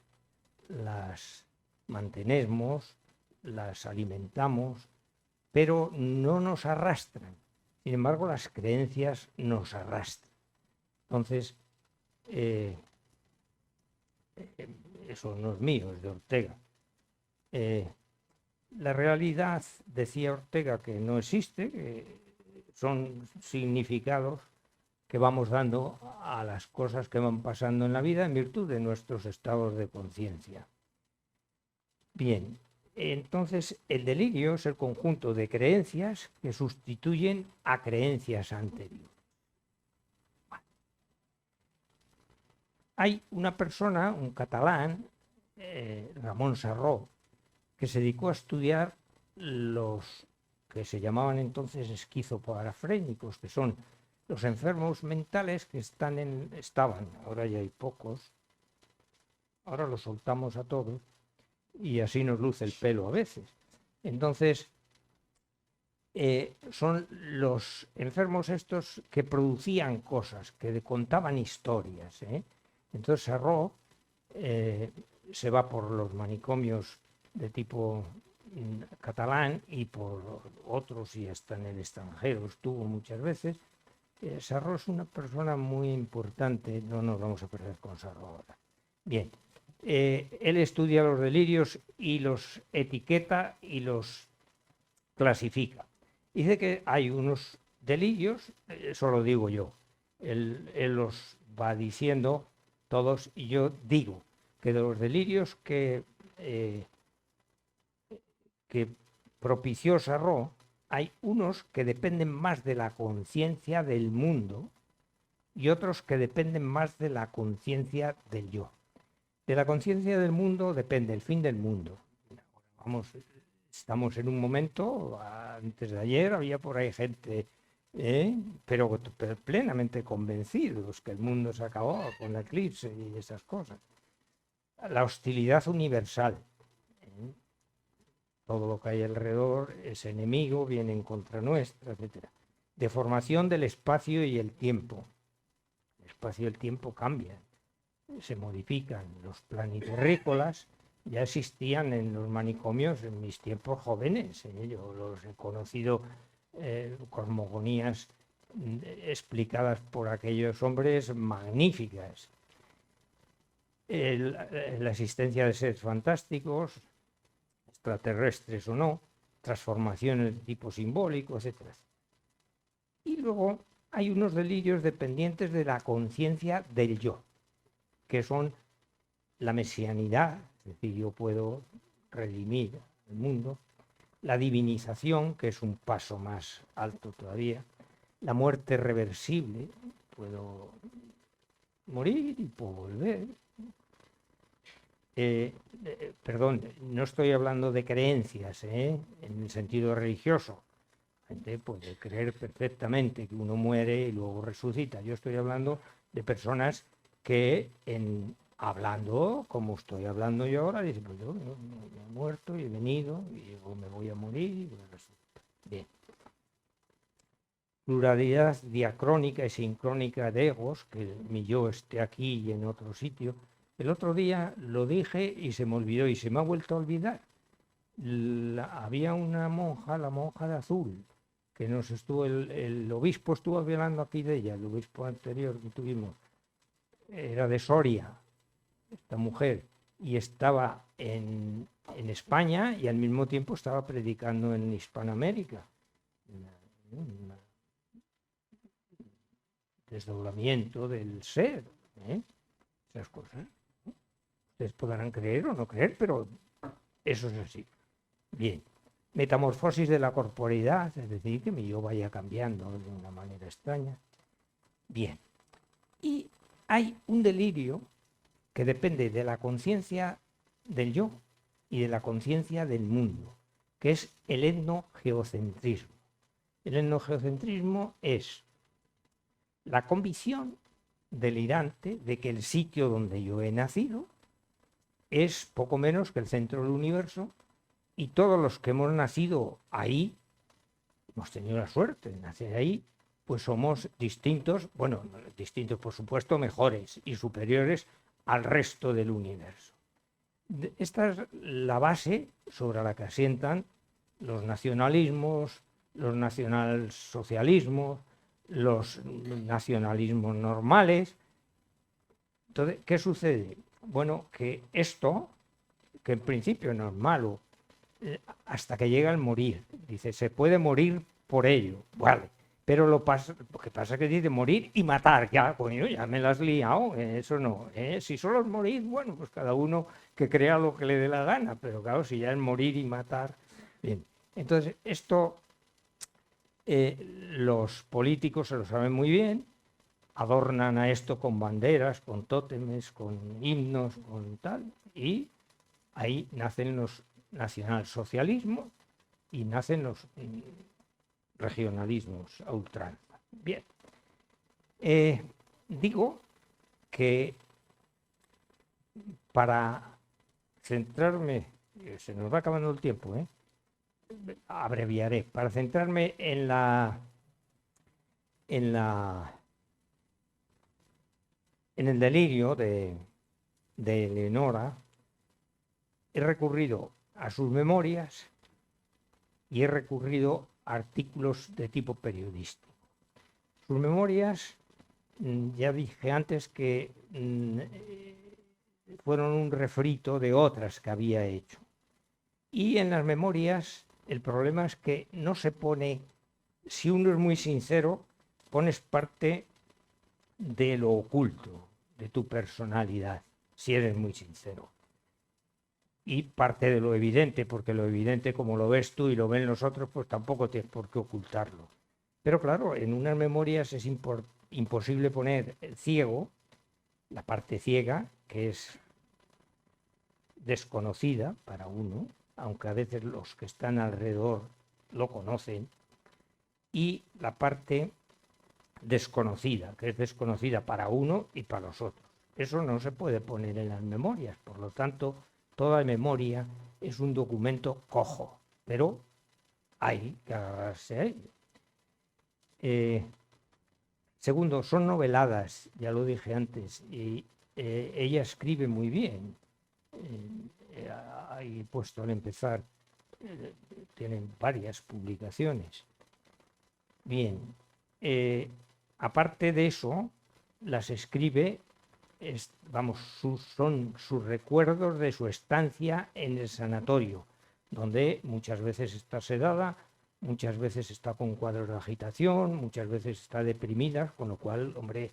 las mantenemos, las alimentamos, pero no nos arrastran. Sin embargo, las creencias nos arrastran. Entonces, eso no es mío, es de Ortega. La realidad, decía Ortega, que no existe, que son significados que vamos dando a las cosas que van pasando en la vida en virtud de nuestros estados de conciencia. Bien, entonces el delirio es el conjunto de creencias que sustituyen a creencias anteriores. Hay una persona, un catalán, Ramón Sarró, que se dedicó a estudiar los que se llamaban entonces esquizoparafrénicos, que son los enfermos mentales que estaban, ahora ya hay pocos, ahora los soltamos a todos y así nos luce el pelo a veces. Entonces, son los enfermos estos que producían cosas, que contaban historias. Entonces Sarró se va por los manicomios de tipo catalán y por otros, y hasta en el extranjero estuvo muchas veces. Sarró es una persona muy importante, no nos vamos a perder con Sarró ahora. Bien, él estudia los delirios y los etiqueta y los clasifica. Dice que hay unos delirios, eso lo digo yo, él los va diciendo todos y yo digo que de los delirios que propició Sarró, hay unos que dependen más de la conciencia del mundo y otros que dependen más de la conciencia del yo. De la conciencia del mundo depende el fin del mundo. Estamos en un momento, antes de ayer había por ahí gente, pero plenamente convencidos que el mundo se acabó con la eclipse y esas cosas. La hostilidad universal. Todo lo que hay alrededor es enemigo, viene en contra nuestra, etc. Deformación del espacio y el tiempo. El espacio y el tiempo cambian, se modifican. Los planiterrícolas ya existían en los manicomios en mis tiempos jóvenes. Yo los he conocido, cosmogonías explicadas por aquellos hombres magníficas. La existencia de seres fantásticos, extraterrestres o no, transformaciones de tipo simbólico, etc. Y luego hay unos delirios dependientes de la conciencia del yo, que son la mesianidad, es decir, yo puedo redimir el mundo, la divinización, que es un paso más alto todavía, la muerte reversible, puedo morir y puedo volver. Perdón, no estoy hablando de creencias, en el sentido religioso. La gente puede creer perfectamente que uno muere y luego resucita. Yo estoy hablando de personas que, hablando como estoy hablando yo ahora, dicen, pues yo he muerto y he venido y luego me voy a morir y resucito. Bien. Pluralidad diacrónica y sincrónica de egos, que mi yo esté aquí y en otro sitio. El otro día lo dije y se me olvidó y se me ha vuelto a olvidar. Había una monja, la monja de azul, que nos estuvo, el obispo estuvo hablando aquí de ella, el obispo anterior que tuvimos, era de Soria, esta mujer, y estaba en España y al mismo tiempo estaba predicando en Hispanoamérica. Desdoblamiento del ser, esas cosas. Ustedes podrán creer o no creer, pero eso es así. Bien. Metamorfosis de la corporeidad, es decir, que mi yo vaya cambiando de una manera extraña. Bien. Y hay un delirio que depende de la conciencia del yo y de la conciencia del mundo, que es el etnogeocentrismo. El etnogeocentrismo es la convicción delirante de que el sitio donde yo he nacido es poco menos que el centro del universo y todos los que hemos nacido ahí, hemos tenido la suerte de nacer ahí, pues somos distintos, bueno, distintos por supuesto, mejores y superiores al resto del universo. Esta es la base sobre la que asientan los nacionalismos, los nacionalsocialismos, los nacionalismos normales. Entonces, ¿qué sucede? Bueno, que esto que en principio no es malo, hasta que llega el morir. Dice, se puede morir por ello, vale. Pero lo que pasa es que dice morir y matar, ya, coño, ya me la has liado, eso no. Si solo es morir, bueno, pues cada uno que crea lo que le dé la gana, pero claro, si ya es morir y matar, bien. Entonces, esto los políticos se lo saben muy bien, adornan a esto con banderas, con tótemes, con himnos, con tal, y ahí nacen los nacionalsocialismos y nacen los regionalismos a ultranza. Bien, digo que para centrarme, se nos va acabando el tiempo, abreviaré, para centrarme en el delirio de Eleonora, he recurrido a sus memorias y he recurrido a artículos de tipo periodístico. Sus memorias, ya dije antes que fueron un refrito de otras que había hecho. Y en las memorias el problema es que no se pone, si uno es muy sincero, pones parte de lo oculto, de tu personalidad, si eres muy sincero. Y parte de lo evidente, porque lo evidente, como lo ves tú y lo ven los otros, pues tampoco tienes por qué ocultarlo. Pero claro, en unas memorias es imposible poner el ciego, la parte ciega, que es desconocida para uno, aunque a veces los que están alrededor lo conocen, y la parte desconocida, que es desconocida para uno y para los otros. Eso no se puede poner en las memorias, por lo tanto, toda memoria es un documento cojo, pero hay que agarrarse a ello. Segundo, son noveladas, ya lo dije antes, y ella escribe muy bien. Ahí puesto al empezar, tienen varias publicaciones. Bien, aparte de eso, las escribe, son sus recuerdos de su estancia en el sanatorio, donde muchas veces está sedada, muchas veces está con cuadros de agitación, muchas veces está deprimida, con lo cual, hombre,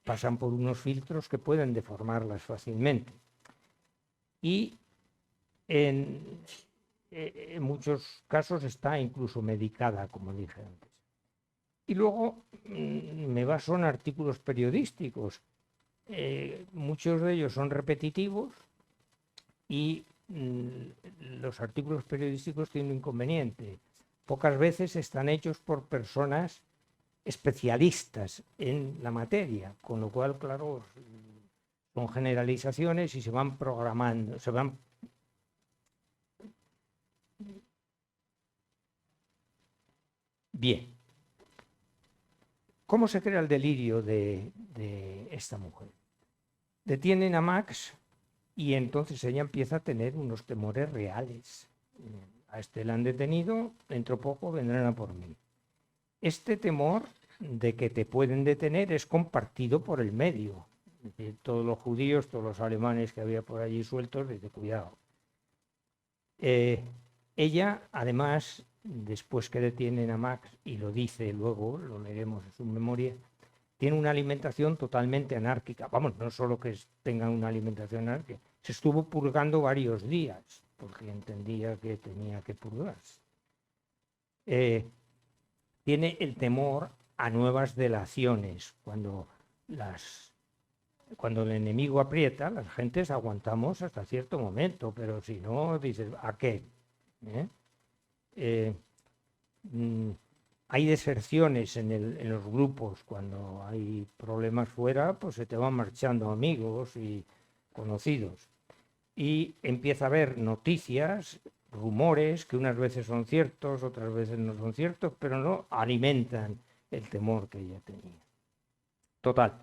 pasan por unos filtros que pueden deformarlas fácilmente. Y en muchos casos está incluso medicada, como dije antes. Y luego me baso en artículos periodísticos. Muchos de ellos son repetitivos y los artículos periodísticos tienen un inconveniente. Pocas veces están hechos por personas especialistas en la materia, con lo cual, claro, son generalizaciones y se van programando, se van bien. ¿Cómo se crea el delirio de esta mujer? Detienen a Max y entonces ella empieza a tener unos temores reales. A este la han detenido, dentro poco vendrán a por mí. Este temor de que te pueden detener es compartido por el medio. Es decir, todos los judíos, todos los alemanes que había por allí sueltos, desde cuidado. Ella, además, después que detienen a Max, y lo dice luego, lo leeremos en su memoria, tiene una alimentación totalmente anárquica. Vamos, no solo que tengan una alimentación anárquica, se estuvo purgando varios días, porque entendía que tenía que purgarse. Tiene el temor a nuevas delaciones. Cuando el enemigo aprieta, las gentes aguantamos hasta cierto momento, pero si no, dices, ¿a qué? Hay deserciones en los grupos. Cuando hay problemas fuera, pues se te van marchando amigos y conocidos. Y empieza a haber noticias, rumores, que unas veces son ciertos, otras veces no son ciertos, pero no alimentan el temor que ella tenía. Total,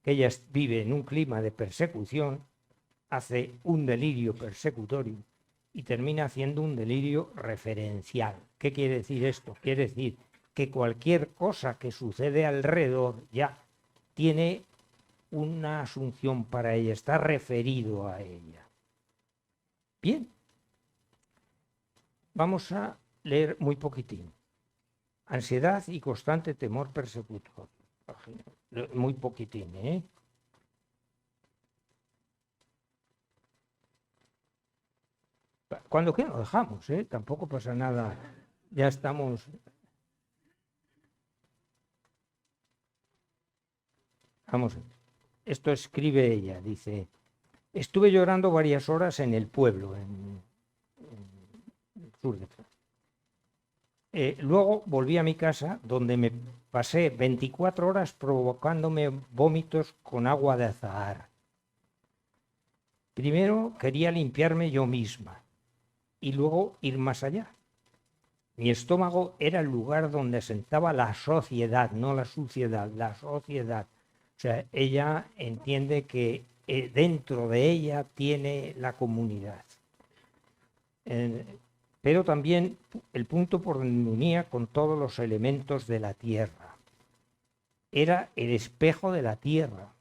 que ella vive en un clima de persecución, hace un delirio persecutorio y termina haciendo un delirio referencial. ¿Qué quiere decir esto? Quiere decir que cualquier cosa que sucede alrededor ya tiene una asunción para ella, está referido a ella. Bien, vamos a leer muy poquitín. Ansiedad y constante temor persecutor. Muy poquitín, ¿eh? Cuando quiera lo dejamos, ¿eh? Tampoco pasa nada. Ya estamos. Vamos, esto escribe ella, dice, estuve llorando varias horas en el pueblo, en el sur de Francia. Luego volví a mi casa, donde me pasé 24 horas provocándome vómitos con agua de azahar. Primero quería limpiarme yo misma y luego ir más allá. Mi estómago era el lugar donde sentaba la sociedad, no la suciedad, la sociedad. O sea, ella entiende que dentro de ella tiene la comunidad. Pero también el punto por donde unía con todos los elementos de la tierra. Era el espejo de la tierra,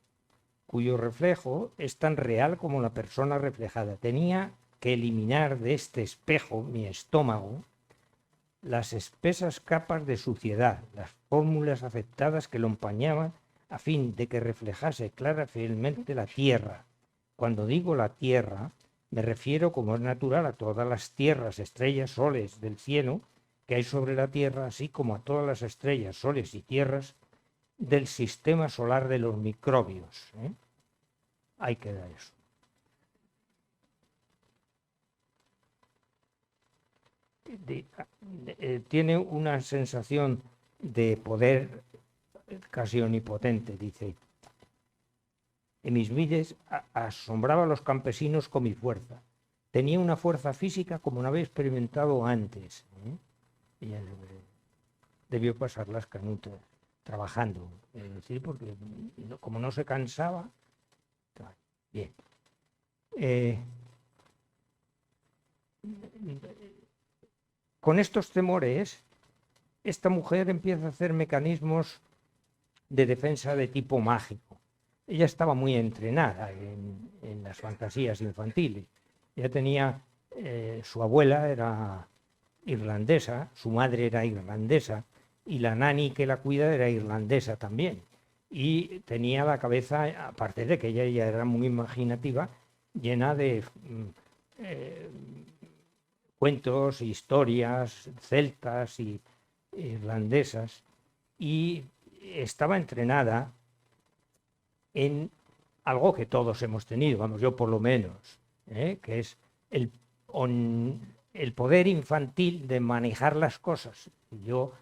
cuyo reflejo es tan real como la persona reflejada. Tenía que eliminar de este espejo, mi estómago, las espesas capas de suciedad, las fórmulas afectadas que lo empañaban a fin de que reflejase clara y fielmente la tierra. Cuando digo la tierra, me refiero, como es natural, a todas las tierras, estrellas, soles del cielo que hay sobre la tierra, así como a todas las estrellas, soles y tierras del sistema solar de los microbios. Ahí queda eso. Tiene una sensación de poder casi omnipotente, dice. En mis vides asombraba a los campesinos con mi fuerza. Tenía una fuerza física como no había experimentado antes. Ella debió pasar las canutas trabajando, es decir, porque como no se cansaba. Bien. Con estos temores, esta mujer empieza a hacer mecanismos de defensa de tipo mágico. Ella estaba muy entrenada en las fantasías infantiles. Ella tenía, su abuela era irlandesa, su madre era irlandesa y la nani que la cuida era irlandesa también. Y tenía la cabeza, aparte de que ella ya era muy imaginativa, llena de cuentos, historias celtas y irlandesas, y estaba entrenada en algo que todos hemos tenido, vamos, yo por lo menos, que es el poder infantil de manejar las cosas. Yo,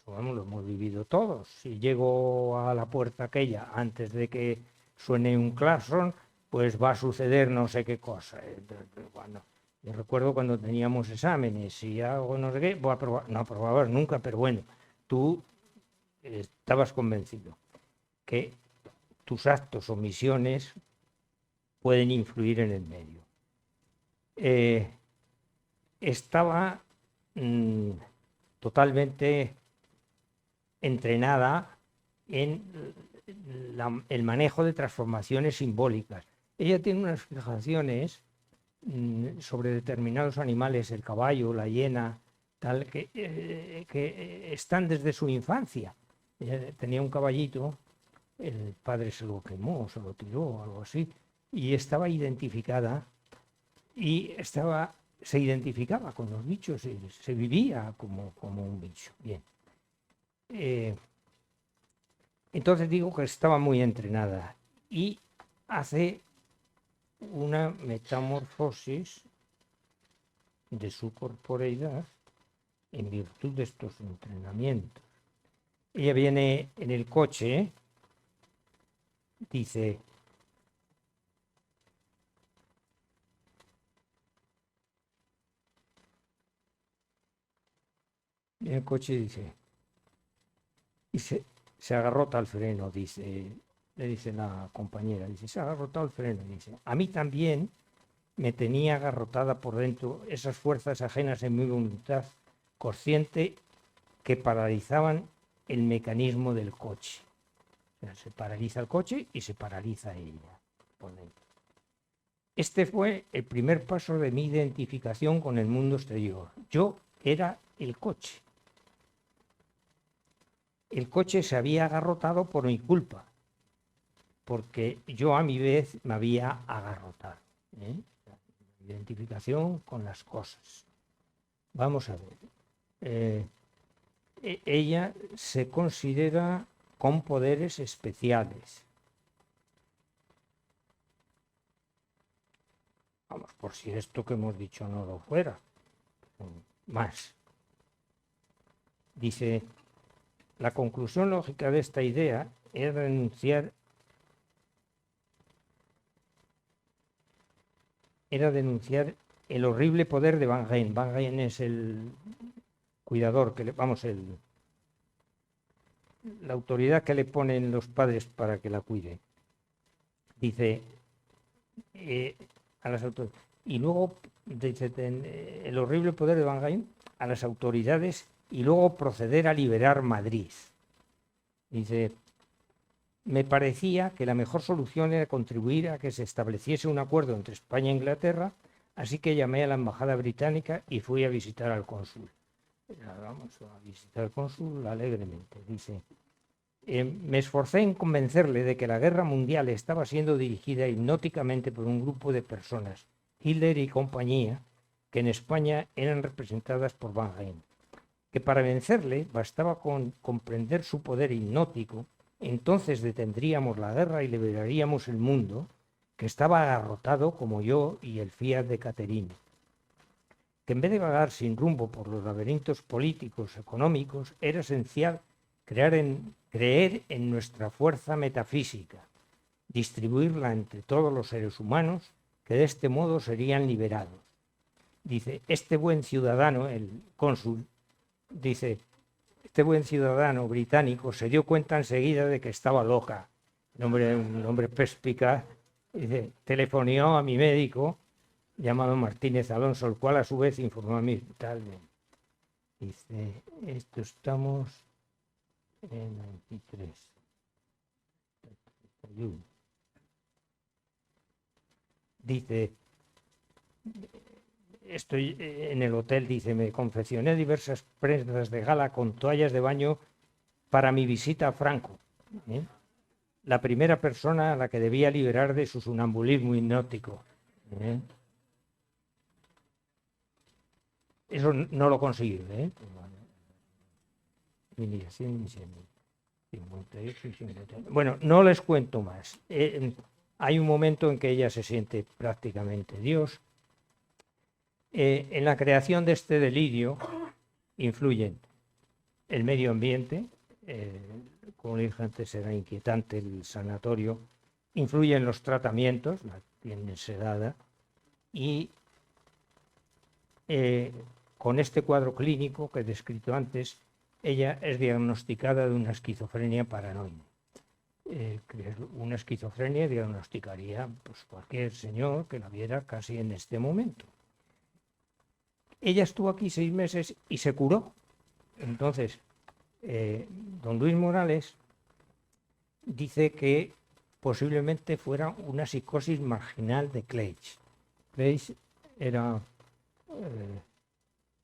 vamos, lo hemos vivido todos. Si llego a la puerta aquella antes de que suene un claxon, pues va a suceder no sé qué cosa. Bueno, yo recuerdo cuando teníamos exámenes y algo no sé qué, voy a probar, no aprobabas nunca, pero bueno, tú estabas convencido que tus actos o misiones pueden influir en el medio. Estaba totalmente entrenada en el manejo de transformaciones simbólicas. Ella tiene unas fijaciones sobre determinados animales, el caballo, la hiena, tal, que están desde su infancia. Ella tenía un caballito, el padre se lo quemó, se lo tiró, algo así, y estaba identificada y se identificaba con los bichos, se vivía como un bicho. Bien. Entonces digo que estaba muy entrenada y hace una metamorfosis de su corporeidad en virtud de estos entrenamientos. Ella viene en el coche, dice, en el coche dice, y se agarrota al freno, dice, le dice la compañera, dice, se ha agarrotado al freno, dice, a mí también me tenía agarrotada por dentro esas fuerzas ajenas en mi voluntad consciente que paralizaban el mecanismo del coche. O sea, se paraliza el coche y se paraliza ella por dentro. Este fue el primer paso de mi identificación con el mundo exterior. Yo era el coche. El coche se había agarrotado por mi culpa, porque yo a mi vez me había agarrotado. Identificación con las cosas. Vamos a ver. Ella se considera con poderes especiales. Vamos, por si esto que hemos dicho no lo fuera. Más. Dice, la conclusión lógica de esta idea es denunciar el horrible poder de Van Gogh. Van Gogh es el cuidador, la autoridad que le ponen los padres para que la cuide. Dice, a las autoridades. Y luego, dice, el horrible poder de Van Gogh a las autoridades y luego proceder a liberar Madrid. Dice, me parecía que la mejor solución era contribuir a que se estableciese un acuerdo entre España e Inglaterra, así que llamé a la embajada británica y fui a visitar al cónsul. Vamos a visitar al cónsul alegremente. Dice, me esforcé en convencerle de que la guerra mundial estaba siendo dirigida hipnóticamente por un grupo de personas, Hitler y compañía, que en España eran representadas por Van Gogh, que para vencerle bastaba con comprender su poder hipnótico, entonces detendríamos la guerra y liberaríamos el mundo, que estaba agarrotado como yo y el Fiat de Caterina. Que en vez de vagar sin rumbo por los laberintos políticos, económicos, era esencial creer en nuestra fuerza metafísica, distribuirla entre todos los seres humanos, que de este modo serían liberados. Dice, este buen ciudadano, el cónsul, dice, este buen ciudadano británico se dio cuenta enseguida de que estaba loca. Un hombre perspicaz, dice, telefonió a mi médico, llamado Martínez Alonso, el cual a su vez informó a mí. Dice, esto estamos en 23. 31. Dice, estoy en el hotel, dice, me confeccioné diversas prendas de gala con toallas de baño para mi visita a Franco, la primera persona a la que debía liberar de su sonambulismo hipnótico. Eso no lo consiguió. Bueno, no les cuento más. Hay un momento en que ella se siente prácticamente Dios. En la creación de este delirio influyen el medio ambiente, como dije antes era inquietante el sanatorio, influyen los tratamientos, la tienen sedada, y con este cuadro clínico que he descrito antes, ella es diagnosticada de una esquizofrenia paranoide. Una esquizofrenia diagnosticaría pues, cualquier señor que la viera casi en este momento. Ella estuvo aquí 6 meses y se curó. Entonces, don Luis Morales dice que posiblemente fuera una psicosis marginal de Kleist. Kleist era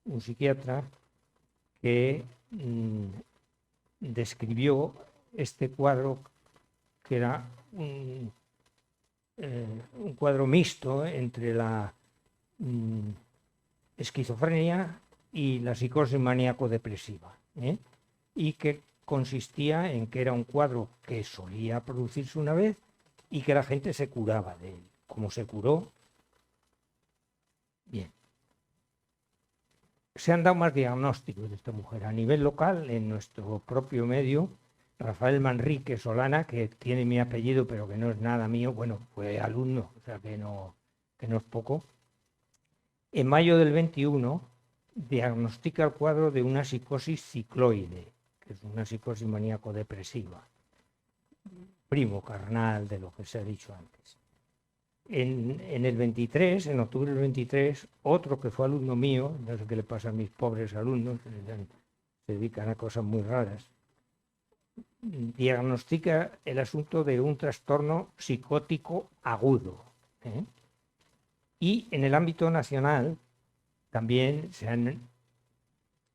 un psiquiatra que describió este cuadro, que era un cuadro mixto entre la esquizofrenia y la psicosis maníaco-depresiva, y que consistía en que era un cuadro que solía producirse una vez y que la gente se curaba de él. Como se curó, bien. Se han dado más diagnósticos de esta mujer. A nivel local, en nuestro propio medio, Rafael Manrique Solana, que tiene mi apellido pero que no es nada mío, bueno, fue alumno, o sea que no es poco. En mayo del 21 diagnostica el cuadro de una psicosis cicloide, que es una psicosis maníaco-depresiva, primo carnal de lo que se ha dicho antes. En el 23, en octubre del 23, otro que fue alumno mío, no sé qué le pasa a mis pobres alumnos, se dedican a cosas muy raras, diagnostica el asunto de un trastorno psicótico agudo, Y en el ámbito nacional también se han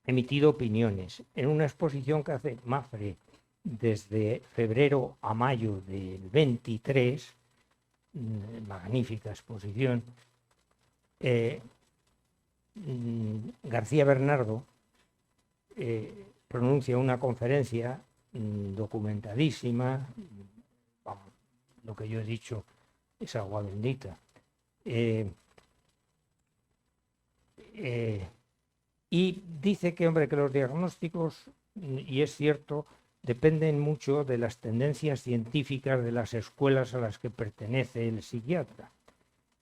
emitido opiniones. En una exposición que hace Mafre desde febrero a mayo del 23, magnífica exposición, García Bernardo pronuncia una conferencia documentadísima, vamos, lo que yo he dicho es agua bendita, y dice que, hombre, que los diagnósticos, y es cierto, dependen mucho de las tendencias científicas de las escuelas a las que pertenece el psiquiatra,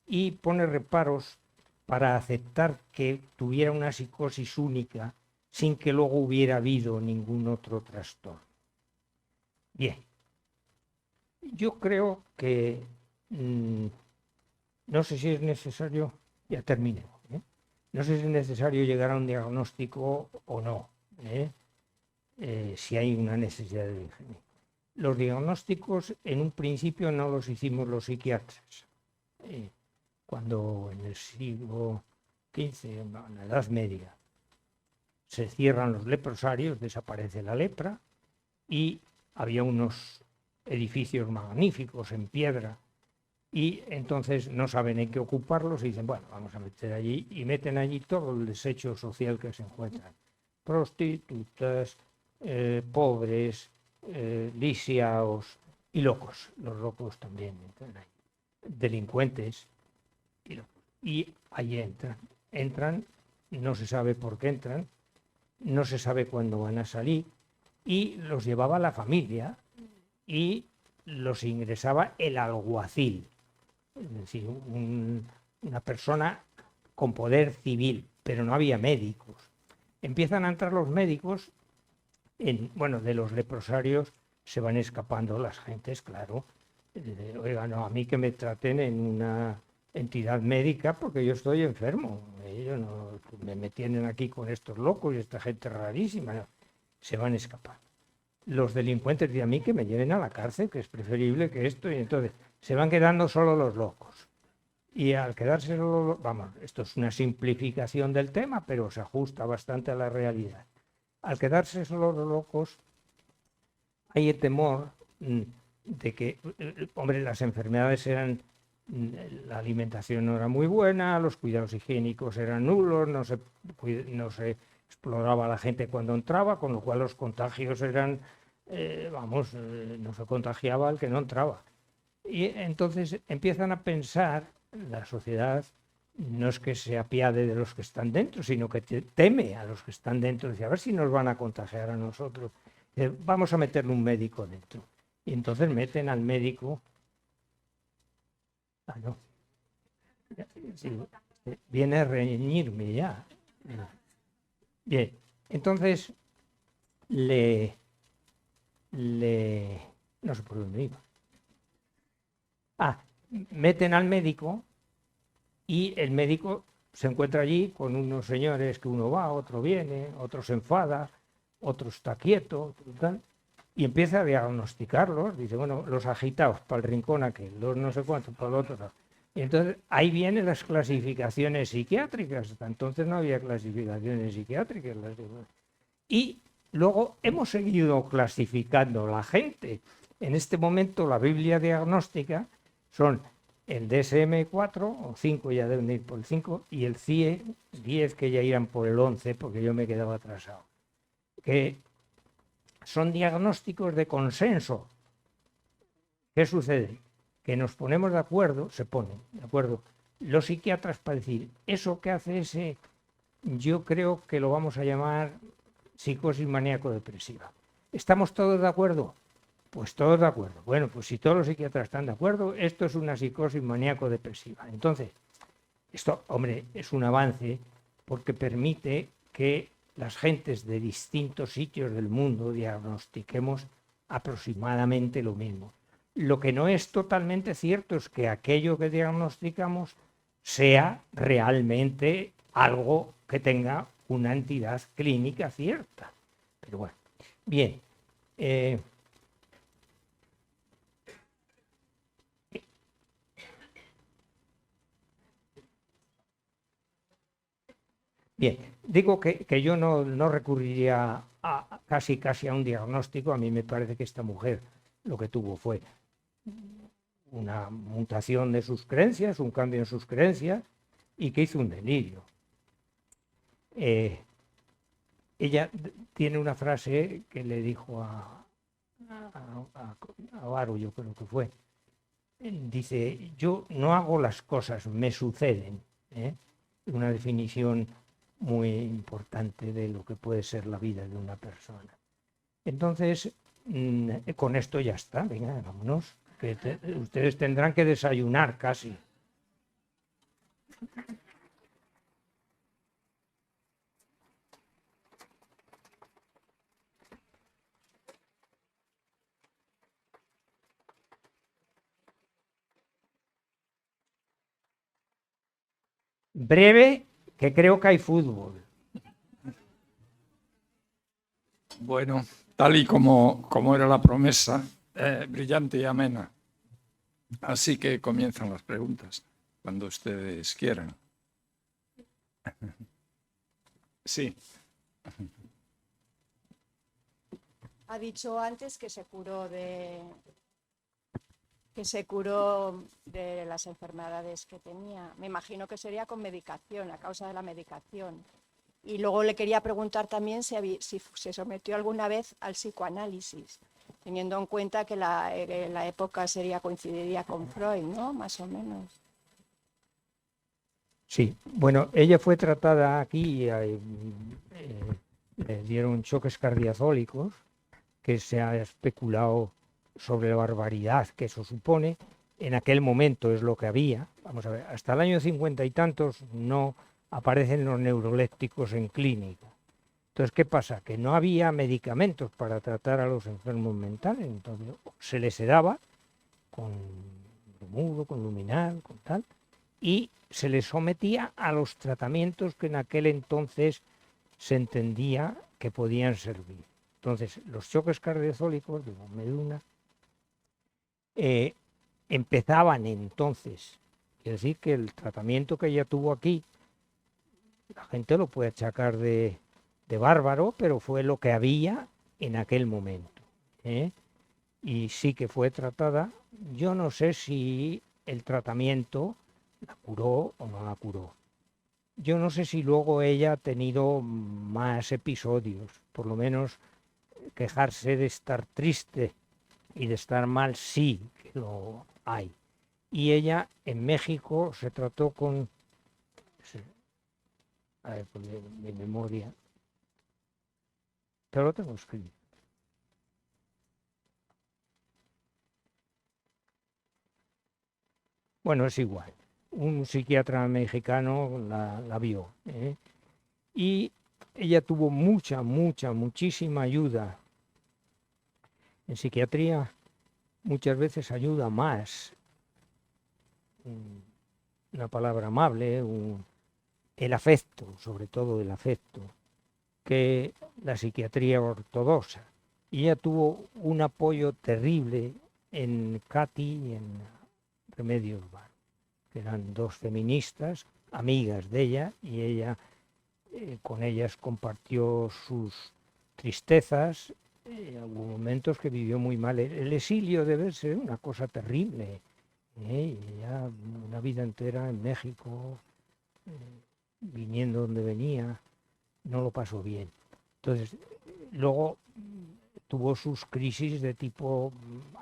y pone reparos para aceptar que tuviera una psicosis única sin que luego hubiera habido ningún otro trastorno. Bien, yo creo que no sé si es necesario, ya termino, no sé si es necesario llegar a un diagnóstico o no, si hay una necesidad de ingenio. Los diagnósticos en un principio no los hicimos los psiquiatras. Cuando en el siglo XV, en la Edad Media, se cierran los leprosarios, desaparece la lepra y había unos edificios magníficos en piedra y entonces no saben en qué ocuparlos y dicen, bueno, vamos a meter allí, y meten allí todo el desecho social que se encuentran. Prostitutas, pobres, lisiados y locos. Los locos también entran ahí. Delincuentes y locos. Y allí entran, no se sabe por qué entran, no se sabe cuándo van a salir, y los llevaba la familia y los ingresaba el alguacil, es decir, una persona con poder civil, pero no había médicos. Empiezan a entrar los médicos, bueno, de los leprosarios se van escapando las gentes, claro. Oiga, no, a mí que me traten en una entidad médica porque yo estoy enfermo. Ellos no, me tienen aquí con estos locos y esta gente rarísima. No, se van escapando. Los delincuentes dicen a mí que me lleven a la cárcel, que es preferible que esto, y entonces se van quedando solo los locos. Y al quedarse solo, vamos, esto es una simplificación del tema, pero se ajusta bastante a la realidad. Al quedarse solo los locos, hay el temor de que, hombre, las enfermedades eran, la alimentación no era muy buena, los cuidados higiénicos eran nulos, no se exploraba a la gente cuando entraba, con lo cual los contagios eran, no se contagiaba al que no entraba. Y entonces empiezan a pensar, la sociedad no es que se apiade de los que están dentro, sino que teme a los que están dentro, dice, a ver si nos van a contagiar a nosotros. Dice, vamos a meterle un médico dentro. Y entonces meten al médico. Ah, no. Sí, viene a reñirme ya. Bien, entonces no sé por dónde iba. Meten al médico y el médico se encuentra allí con unos señores que uno va, otro viene, otro se enfada, otro está quieto, tal, y empieza a diagnosticarlos. Dice, bueno, los agitados para el rincón aquel, los no sé cuántos para el otro lado. Y entonces ahí vienen las clasificaciones psiquiátricas. Hasta entonces no había clasificaciones psiquiátricas. Y luego hemos seguido clasificando la gente. En este momento la Biblia diagnóstica son el DSM-4, o 5, ya deben ir por el 5, y el CIE 10, que ya irán por el 11, porque yo me quedaba atrasado. Que son diagnósticos de consenso. ¿Qué sucede? Que nos ponemos de acuerdo, se ponen de acuerdo los psiquiatras para decir, eso que hace ese, yo creo que lo vamos a llamar psicosis maníaco-depresiva. ¿Estamos todos de acuerdo? Pues todos de acuerdo. Bueno, pues si todos los psiquiatras están de acuerdo, esto es una psicosis maníaco-depresiva. Entonces, esto, hombre, es un avance porque permite que las gentes de distintos sitios del mundo diagnostiquemos aproximadamente lo mismo. Lo que no es totalmente cierto es que aquello que diagnosticamos sea realmente algo que tenga una entidad clínica cierta. Pero bueno, bien. Bien, digo que yo no recurriría casi a un diagnóstico. A mí me parece que esta mujer lo que tuvo fue una mutación de sus creencias, un cambio en sus creencias, y que hizo un delirio. Ella tiene una frase que le dijo a Varo, yo creo que fue. Dice, yo no hago las cosas, me suceden. Una definición muy importante de lo que puede ser la vida de una persona. Entonces, con esto ya está, venga, vámonos, que ustedes tendrán que desayunar casi. Breve, que creo que hay fútbol. Bueno, tal y como era la promesa, brillante y amena. Así que comienzan las preguntas, cuando ustedes quieran. Sí. Ha dicho antes que se curó de las enfermedades que tenía. Me imagino que sería con medicación, a causa de la medicación. Y luego le quería preguntar también si se sometió alguna vez al psicoanálisis, teniendo en cuenta que la época coincidiría con Freud, ¿no? Más o menos. Sí, bueno, ella fue tratada aquí, le dieron choques cardiazólicos, que se ha especulado sobre la barbaridad que eso supone. En aquel momento es lo que había. Vamos a ver, hasta el año 50 y tantos no aparecen los neurolépticos en clínica. Entonces, ¿qué pasa? Que no había medicamentos para tratar a los enfermos mentales. Entonces, se les sedaba con mudo, con luminal, con tal, y se les sometía a los tratamientos que en aquel entonces se entendía que podían servir. Entonces, los choques cardiazólicos, digo, Meduna, empezaban entonces. Es decir, que el tratamiento que ella tuvo aquí, la gente lo puede achacar de bárbaro, pero fue lo que había en aquel momento. Y sí que fue tratada. Yo no sé si el tratamiento la curó o no la curó. Yo no sé si luego ella ha tenido más episodios, por lo menos quejarse de estar triste y de estar mal sí que lo hay. Y ella en México se trató con, a ver, por mi memoria, pero lo tengo escrito. Bueno, es igual. Un psiquiatra mexicano la vio. Y ella tuvo muchísima ayuda. En psiquiatría muchas veces ayuda más una palabra amable, el afecto, sobre todo el afecto, que la psiquiatría ortodoxa. Y ella tuvo un apoyo terrible en Katy y en Remedios Varo, que eran dos feministas, amigas de ella, y ella con ellas compartió sus tristezas, hubo momentos que vivió muy mal. El exilio debe ser una cosa terrible. Y ella, una vida entera en México, viniendo donde venía, no lo pasó bien. Entonces, luego tuvo sus crisis de tipo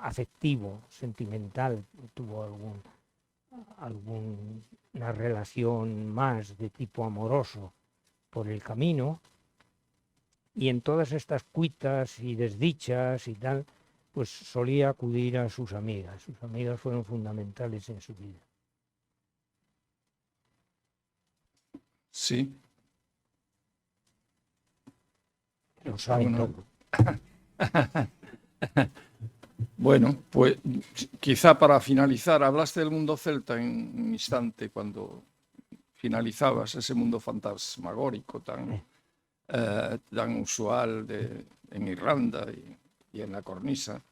afectivo, sentimental, tuvo alguna relación más de tipo amoroso por el camino, y en todas estas cuitas y desdichas y tal, pues solía acudir a sus amigas. Sus amigas fueron fundamentales en su vida. Sí. Lo saben Bueno. todo. Bueno, pues quizá para finalizar, hablaste del mundo celta en un instante cuando finalizabas ese mundo fantasmagórico tan usual en Irlanda y en la cornisa.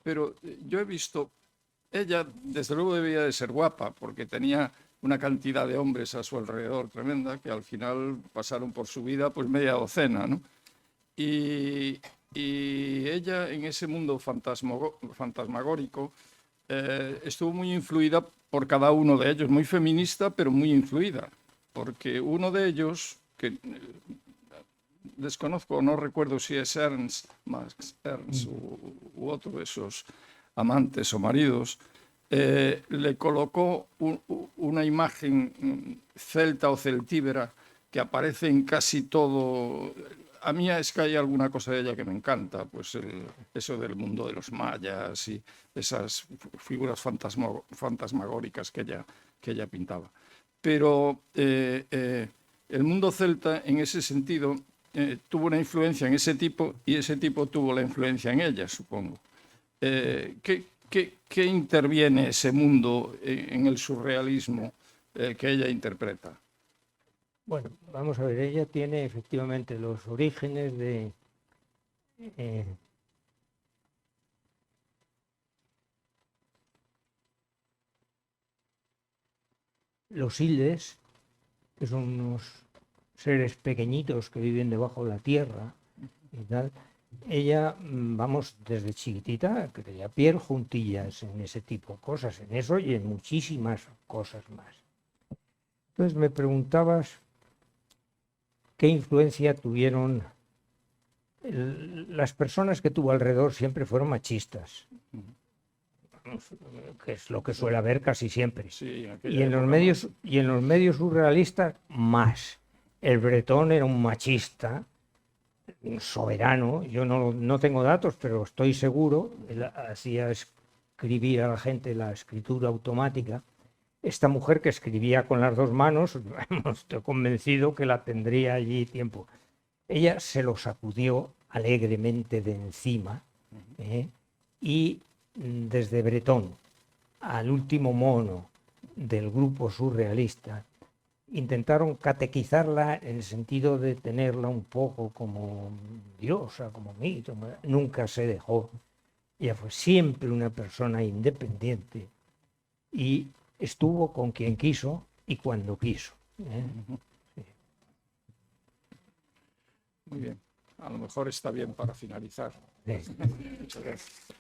Pero yo he visto, ella desde luego debía de ser guapa porque tenía una cantidad de hombres a su alrededor tremenda, que al final pasaron por su vida pues media docena, ¿no? Y ella, en ese mundo fantasmagórico, estuvo muy influida por cada uno de ellos, muy feminista, pero muy influida, porque uno de ellos, que desconozco, no recuerdo si es Max Ernst u otro de esos amantes o maridos, le colocó una imagen celta o celtíbera que aparece en casi todo. A mí es que hay alguna cosa de ella que me encanta, pues eso del mundo de los mayas y esas figuras fantasmagóricas que ella pintaba. Pero el mundo celta, en ese sentido, tuvo una influencia en ese tipo y ese tipo tuvo la influencia en ella, supongo. ¿Qué interviene ese mundo en el surrealismo que ella interpreta? Bueno, vamos a ver, ella tiene efectivamente los orígenes de los Ildes, que son unos seres pequeñitos que viven debajo de la tierra y tal. Ella, vamos, desde chiquitita creía piel juntillas en ese tipo de cosas, en eso y en muchísimas cosas más. Entonces me preguntabas qué influencia tuvieron. Las personas que tuvo alrededor siempre fueron machistas, que es lo que suele haber casi siempre. Sí, Y en los medios surrealistas más. El Bretón era un machista soberano. Yo no tengo datos, pero estoy seguro. Él hacía escribir a la gente la escritura automática. Esta mujer que escribía con las dos manos, estoy convencido que la tendría allí tiempo. Ella se lo sacudió alegremente de encima, y desde Bretón al último mono del grupo surrealista intentaron catequizarla en el sentido de tenerla un poco como diosa, como mito. Nunca se dejó. Ella fue siempre una persona independiente y estuvo con quien quiso y cuando quiso. Sí. Muy bien. A lo mejor está bien para finalizar. Sí. Muchas gracias.